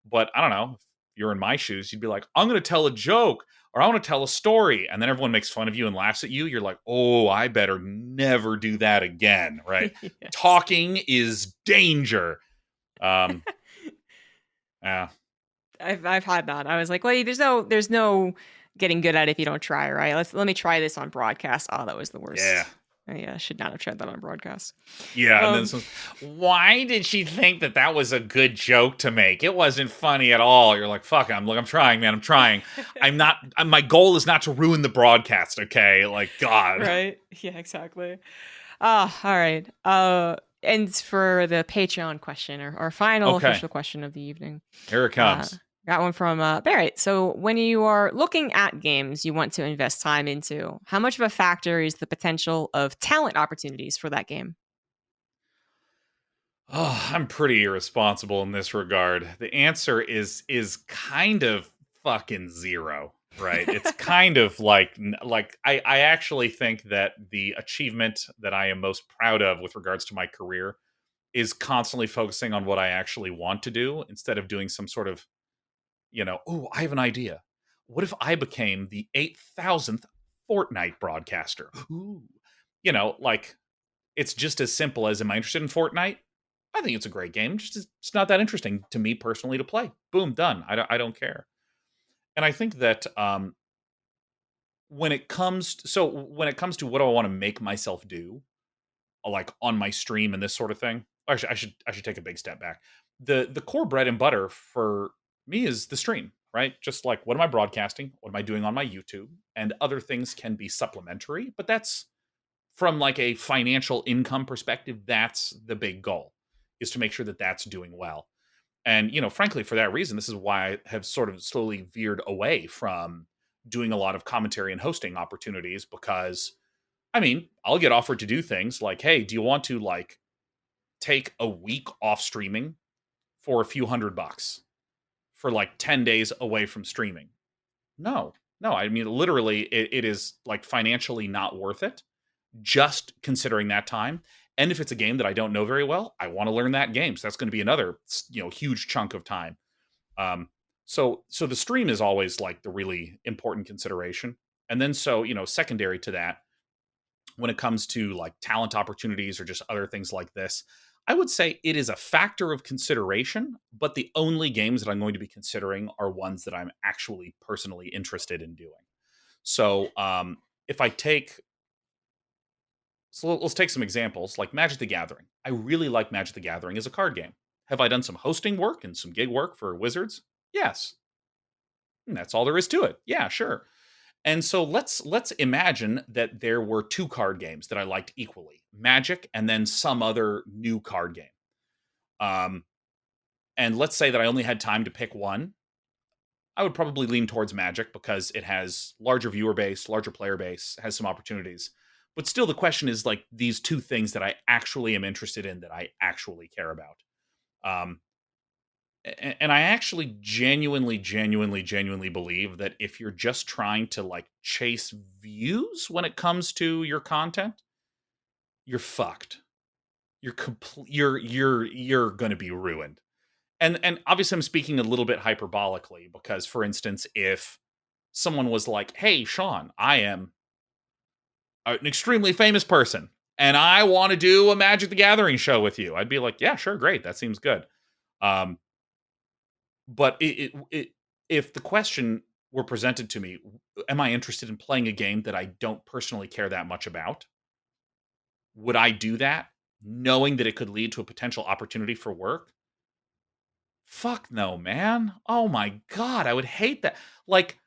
But I don't know, if you're in my shoes, you'd be like, I'm going to tell a joke or I want to tell a story. And then everyone makes fun of you and laughs at you. You're like, oh, I better never do that again, right? Yes. Talking is danger. Yeah. I've had that. I was like, well, there's no getting good at it if you don't try, right? Let me try this on broadcast. Oh, that was the worst. Yeah. I should not have tried that on broadcast. Yeah, and then why did she think that was a good joke to make? It wasn't funny at all. You're like, fuck, I'm trying, man. I'm trying. I'm not. My goal is not to ruin the broadcast. Okay, like God. Right? Yeah, exactly. All right. And for the Patreon question, or our final official question of the evening. Here it comes. Got one from Barrett. So when you are looking at games you want to invest time into, how much of a factor is the potential of talent opportunities for that game? Oh, I'm pretty irresponsible in this regard. The answer is kind of fucking zero, right? It's kind of like I actually think that the achievement that I am most proud of with regards to my career is constantly focusing on what I actually want to do instead of doing some sort of oh, I have an idea. What if I became the 8,000th Fortnite broadcaster? Ooh. Like, it's just as simple as, am I interested in Fortnite? I think it's a great game. It's not that interesting to me personally to play. Boom, done. I don't care. And I think that when it comes to what do I want to make myself do, like on my stream and this sort of thing, actually, I should take a big step back. The core bread and butter for me is the stream, right? Just like, what am I broadcasting? What am I doing on my YouTube? And other things can be supplementary, but that's from like a financial income perspective. That's the big goal, is to make sure that that's doing well. And, frankly, for that reason, this is why I have sort of slowly veered away from doing a lot of commentary and hosting opportunities, because I mean, I'll get offered to do things like, hey, do you want to like take a week off streaming for a few $100 for like 10 days away from streaming? No. I mean, literally, it is like financially not worth it, just considering that time. And if it's a game that I don't know very well, I want to learn that game. So that's going to be another, huge chunk of time. So the stream is always like the really important consideration. And then secondary to that, when it comes to like talent opportunities or just other things like this, I would say it is a factor of consideration, but the only games that I'm going to be considering are ones that I'm actually personally interested in doing. So if I take, let's take some examples like Magic the Gathering. I really like Magic the Gathering as a card game. Have I done some hosting work and some gig work for Wizards? Yes. And that's all there is to it. Yeah, sure. And so let's imagine that there were two card games that I liked equally, Magic and then some other new card game. And let's say that I only had time to pick one. I would probably lean towards Magic because it has larger viewer base, larger player base, has some opportunities. But still, the question is like these two things that I actually am interested in, that I actually care about. And I actually genuinely believe that if you're just trying to like chase views when it comes to your content, you're fucked. You're going to be ruined. And obviously I'm speaking a little bit hyperbolically, because for instance, if someone was like, "Hey, Sean, I am an extremely famous person and I want to do a Magic the Gathering show with you," I'd be like, "Yeah, sure, great. That seems good." But if the question were presented to me, am I interested in playing a game that I don't personally care that much about? Would I do that knowing that it could lead to a potential opportunity for work? Fuck no, man. Oh my God. I would hate that. Like,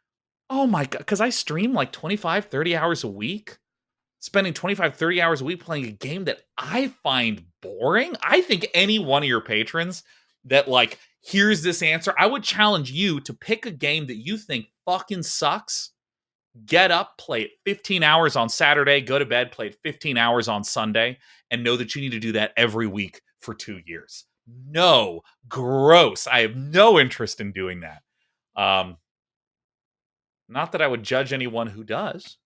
oh my God. Because I stream like 25, 30 hours a week. Spending 25, 30 hours a week playing a game that I find boring. I think any one of your patrons that, like, here's this answer, I would challenge you to pick a game that you think fucking sucks. Get up, play it 15 hours on Saturday, go to bed, play it 15 hours on Sunday, and know that you need to do that every week for 2 years. No, gross. I have no interest in doing that. Not that I would judge anyone who does,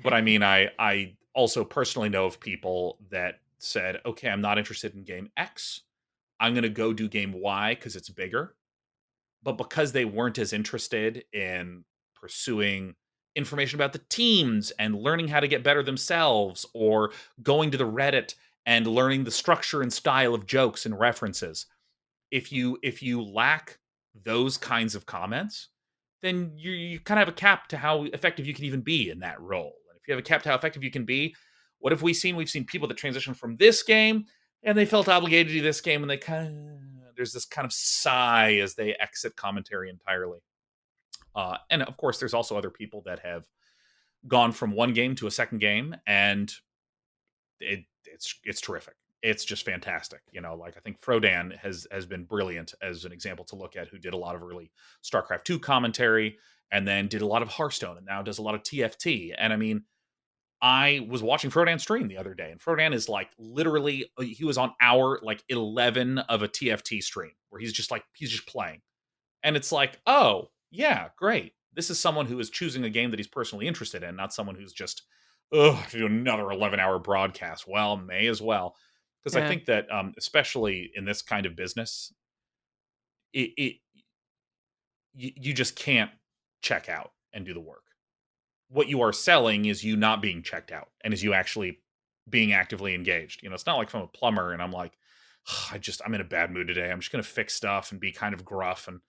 but I mean, I also personally know of people that said, okay, I'm not interested in game X. I'm going to go do game Y because it's bigger. But because they weren't as interested in pursuing information about the teams and learning how to get better themselves, or going to the Reddit and learning the structure and style of jokes and references, if you lack those kinds of comments, then you kind of have a cap to how effective you can even be in that role. And if you have a cap to how effective you can be, what have we seen? We've seen people that transition from this game and they felt obligated to do this game, and they kind of, there's this kind of sigh as they exit commentary entirely. And of course, there's also other people that have gone from one game to a second game, and it's terrific. It's just fantastic. You know, like I think Frodan has been brilliant as an example to look at, who did a lot of early StarCraft 2 commentary and then did a lot of Hearthstone and now does a lot of TFT. And I mean, I was watching Frodan stream the other day, and Frodan is like literally, he was on hour like 11 of a TFT stream where he's just playing. And it's like, oh, yeah, great. This is someone who is choosing a game that he's personally interested in, not someone who's just, oh, do another 11-hour broadcast. Well, may as well. Because I Yeah. think that, especially in this kind of business, it you just can't check out and do the work. What you are selling is you not being checked out, and is you actually being actively engaged. You know, it's not like if I'm a plumber and I'm like, I'm in a bad mood today. I'm just going to fix stuff and be kind of gruff and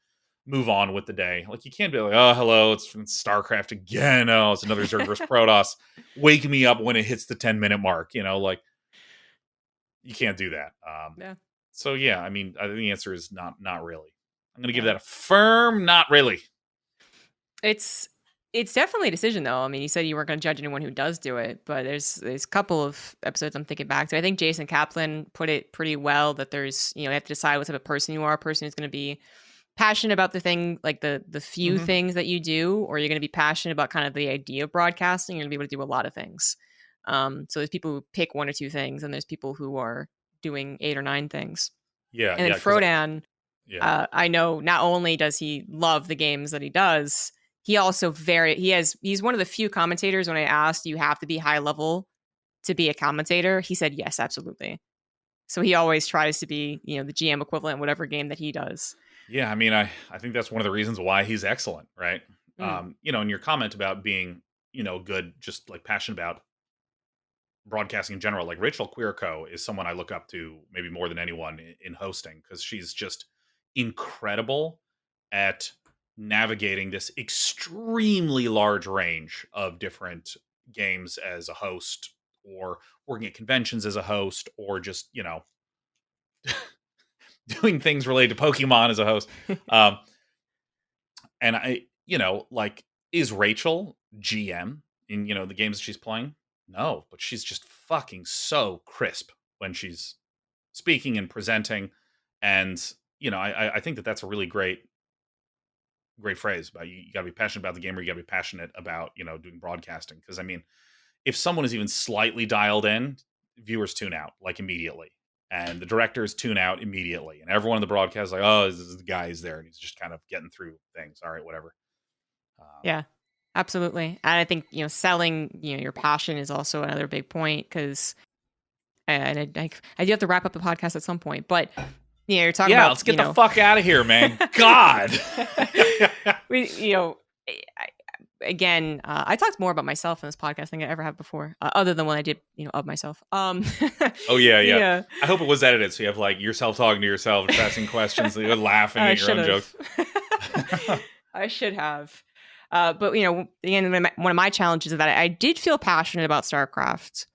move on with the day. Like, you can't be like, oh, hello, it's StarCraft again. Oh, it's another Zerg versus Protoss. Wake me up when it hits the 10-minute mark. You know, like, you can't do that. Yeah. So yeah, I mean, I think the answer is not really. I'm going to give Yeah. that a firm not really. It's definitely a decision, though. I mean, you said you weren't going to judge anyone who does do it, but there's a couple of episodes I'm thinking back to. I think Jason Kaplan put it pretty well, that there's, you have to decide what type of person you are. A person who's going to be passionate about the thing, like the few things that you do, or you're going to be passionate about kind of the idea of broadcasting. You're going to be able to do a lot of things. So there's people who pick one or two things, and there's people who are doing 8 or 9 things. Yeah, And then yeah. Frodan, Yeah. I know not only does he love the games that he does, he also he's one of the few commentators, when I asked, do you have to be high level to be a commentator? He said, yes, absolutely. So he always tries to be, the GM equivalent, whatever game that he does. Yeah, I mean, I think that's one of the reasons why he's excellent, right? In your comment about being, good, just like passionate about broadcasting in general, like Rachel Queerco is someone I look up to maybe more than anyone in hosting, because she's just incredible at navigating this extremely large range of different games as a host, or working at conventions as a host, or just, doing things related to Pokemon as a host. And like, is Rachel GM in, the games that she's playing? No, but she's just fucking so crisp when she's speaking and presenting. And, I think that that's a really great phrase about you got to be passionate about the game, or you got to be passionate about, doing broadcasting. Because I mean, if someone is even slightly dialed in, viewers tune out like immediately, and the directors tune out immediately, and everyone in the broadcast is like, oh, this is the guy is there and he's just kind of getting through things. All right, whatever. Yeah, absolutely. And I think, selling, your passion is also another big point, because I do have to wrap up the podcast at some point, but you're talking about, let's get the fuck out of here, man. God. again, I talked more about myself in this podcast than I ever have before, other than when I did, of myself. Oh yeah. I hope it was edited, so you have like yourself talking to yourself, just asking questions, and you're laughing at your own jokes. I should have. But again, one of my challenges is that I did feel passionate about StarCraft,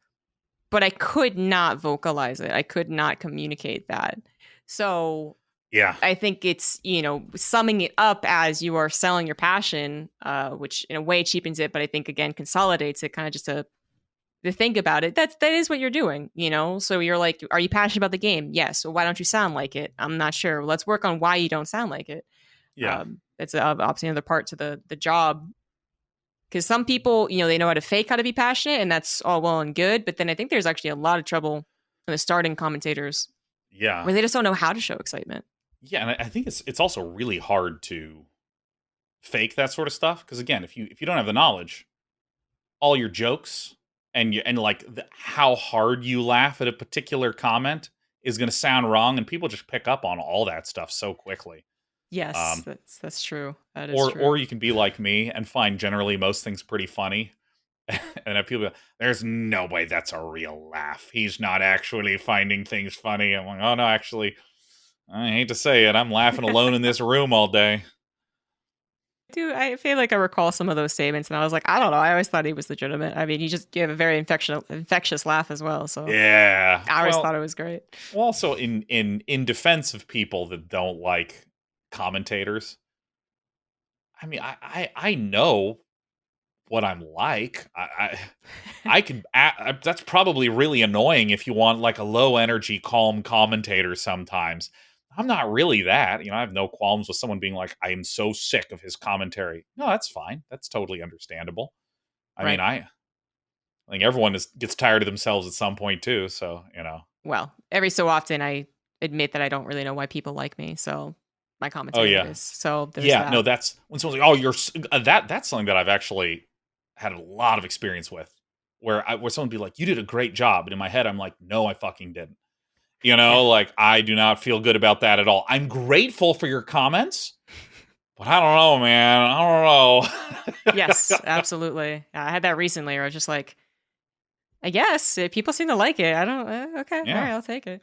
but I could not vocalize it. I could not communicate that. So yeah, I think it's, summing it up as you are selling your passion, which in a way cheapens it, but I think again consolidates it, kind of just to think about it. That is what you're doing, So you're like, are you passionate about the game? Yes. Well, why don't you sound like it? I'm not sure. Well, let's work on why you don't sound like it. Yeah. It's obviously another part to the job. Because some people, they know how to fake how to be passionate, and that's all well and good. But then I think there's actually a lot of trouble in the starting commentators. Yeah. Where they just don't know how to show excitement. Yeah, and I think it's also really hard to fake that sort of stuff, because again, if you don't have the knowledge, all your jokes and how hard you laugh at a particular comment is going to sound wrong, and people just pick up on all that stuff so quickly. Yes, that's true. That is true. Or you can be like me and find generally most things pretty funny, and if people, there's no way that's a real laugh. He's not actually finding things funny. I'm like, oh no, actually. I hate to say it, I'm laughing alone in this room all day. Dude, I feel like I recall some of those statements, and I was like, I don't know. I always thought he was legitimate. I mean, you have a very infectious laugh as well. So yeah, I always thought it was great. Well, also in defense of people that don't like commentators, I mean, I know what I'm like. I can. That's probably really annoying if you want like a low energy, calm commentator sometimes. I'm not really that. I have no qualms with someone being like, I am so sick of his commentary. No, that's fine. That's totally understandable. I mean, I think everyone gets tired of themselves at some point too. So, Well, every so often I admit that I don't really know why people like me. So my commentary is. So there's that. No, that's when someone's like, oh, you're that's something that I've actually had a lot of experience with, where someone would be like, you did a great job. And in my head, I'm like, no, I fucking didn't. Like, I do not feel good about that at all. I'm grateful for your comments, but I don't know, man. I don't know. Yes, absolutely. I had that recently where I was just like, I guess people seem to like it. I don't, okay, yeah. All right, I'll take it.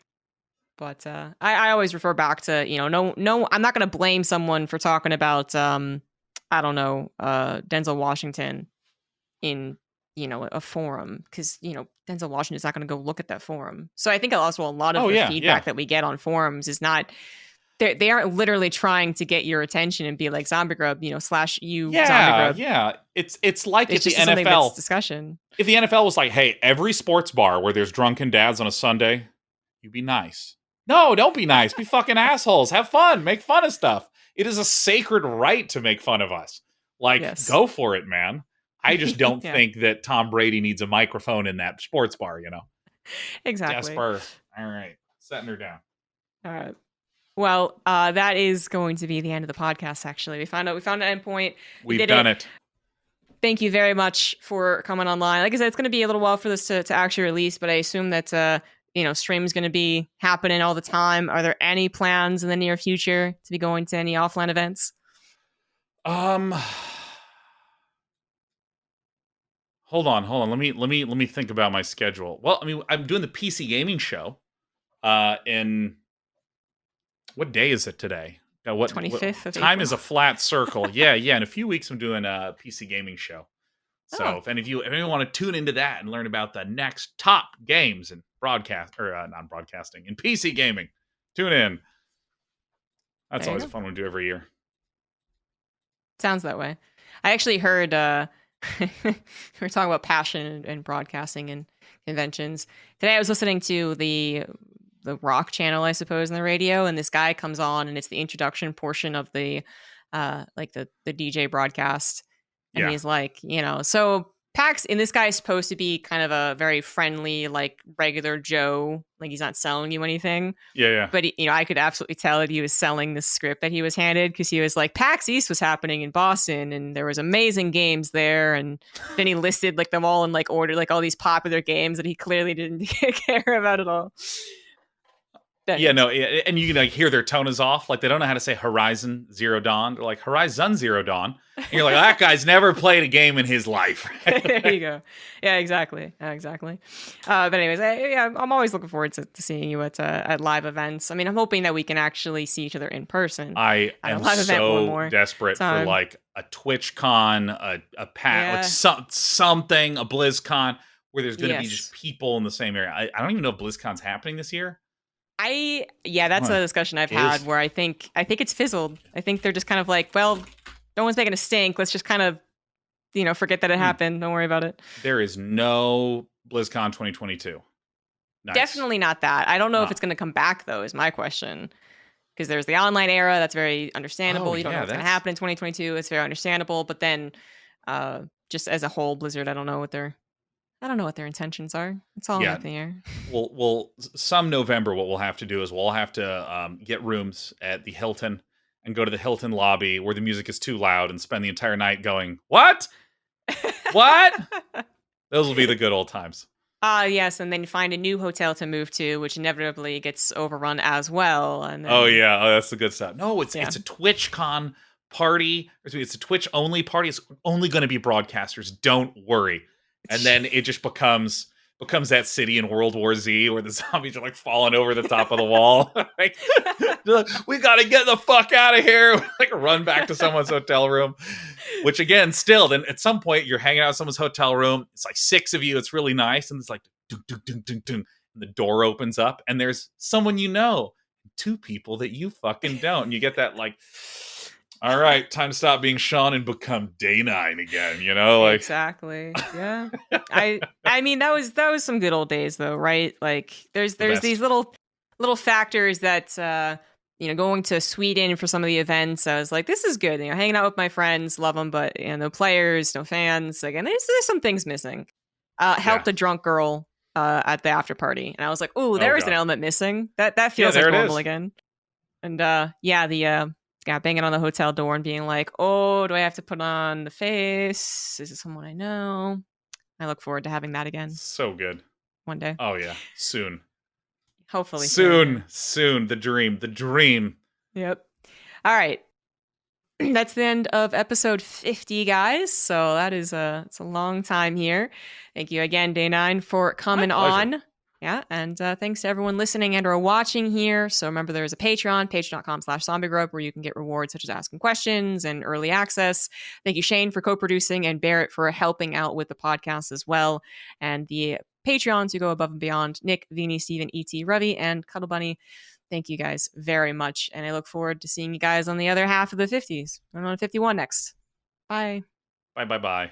But I always refer back to, no, I'm not going to blame someone for talking about, I don't know, Denzel Washington in a forum, because Denzel Washington is not going to go look at that forum. So I think also a lot of the feedback that we get on forums is not, they aren't literally trying to get your attention and be like ZombieGrub, / you ZombieGrub. Yeah, it's like it's if the NFL discussion. If the NFL was like, hey, every sports bar where there's drunken dads on a Sunday, you be nice. No, don't be nice. Be fucking assholes. Have fun. Make fun of stuff. It is a sacred right to make fun of us. Like, Go for it, man. I just don't think that Tom Brady needs a microphone in that sports bar, Exactly. Jasper. All right. Setting her down. All right. Well, that is going to be the end of the podcast, actually. We found an endpoint. We've done it. Thank you very much for coming online. Like I said, it's going to be a little while for this to actually release, but I assume that, stream's going to be happening all the time. Are there any plans in the near future to be going to any offline events? Hold on. Let me think about my schedule. Well, I mean, I'm doing the PC gaming show. In what day is it today? 25th of time April. Is a flat circle. Yeah. In a few weeks, I'm doing a PC gaming show. So if anyone want to tune into that and learn about the next top games in non-broadcasting in PC gaming, tune in. That's always a fun one to do every year. Sounds that way. I actually heard we're talking about passion and broadcasting and conventions. Today I was listening to the rock channel, I suppose, in the radio, and this guy comes on and it's the introduction portion of the the DJ broadcast. And he's like, so PAX, and this guy's supposed to be kind of a very friendly, like regular Joe, like he's not selling you anything. Yeah. But I could absolutely tell that he was selling the script that he was handed, because he was like, PAX East was happening in Boston and there was amazing games there, and then he listed like them all in like order, like all these popular games that he clearly didn't care about at all. Yeah, no, and you can like hear their tone is off. Like they don't know how to say Horizon Zero Dawn. They're like Horizon Zero Dawn. And you're like, that guy's never played a game in his life. There you go. Yeah, exactly. Exactly. But anyways, I'm always looking forward to seeing you at live events. I mean, I'm hoping that we can actually see each other in person. I am so desperate for like a TwitchCon, a PAX, like something, a BlizzCon, where there's going to be just people in the same area. I don't even know if BlizzCon's happening this year. That's a discussion I've had where I think it's fizzled. I think they're just kind of like, well, no one's making a stink. Let's just kind of, forget that it happened. Don't worry about it. There is no BlizzCon 2022. Nice. Definitely not that. I don't know if it's going to come back though, is my question. Because there's the online era. That's very understandable. You don't know what's going to happen in 2022. It's very understandable. But then just as a whole, Blizzard, I don't know what their intentions are. It's all up in the air. Well, some November, what we'll have to do is we'll have to get rooms at the Hilton and go to the Hilton lobby where the music is too loud and spend the entire night going, what? What? Those will be the good old times. Yes, and then find a new hotel to move to, which inevitably gets overrun as well. And then, that's the good stuff. No, it's a TwitchCon party. It's a Twitch only party. It's only going to be broadcasters. Don't worry. And then it just becomes that city in World War Z where the zombies are like falling over the top of the wall. Like, we got to get the fuck out of here. Like run back to someone's hotel room, which again, still then at some point you're hanging out in someone's hotel room. It's like 6 of you. It's really nice. And it's like, dun, dun, dun, dun, dun, and the door opens up and there's someone, 2 people that you fucking don't. And you get that like, all right, time to stop being Sean and become Day9 again, like exactly. Yeah. I mean that was some good old days though, right? Like there's these little factors that going to Sweden for some of the events, I was like, this is good. Hanging out with my friends, love them, but no players, no fans. Again, there's some things missing. Helped a drunk girl at the after party, and I was like, oh, there is an element missing. That feels like normal again. And banging on the hotel door and being like, oh, do I have to put on the face? Is it someone I know? I look forward to having that again. So good. One day. Oh, yeah. Soon. Hopefully. Soon. The dream. Yep. All right. That's the end of episode 50, guys. So that is it's a long time here. Thank you again, Day9, for coming on. Yeah, and thanks to everyone listening and or watching here. So remember, there's a Patreon, patreon.com/ZombieGrub, where you can get rewards such as asking questions and early access. Thank you, Shayne, for co-producing, and Barrett for helping out with the podcast as well. And the Patreons who go above and beyond, Nick, Vinny, Steven, E.T., Ravi, and CuddleBunny. Thank you guys very much. And I look forward to seeing you guys on the other half of the 50s. I'm on 51 next. Bye. Bye.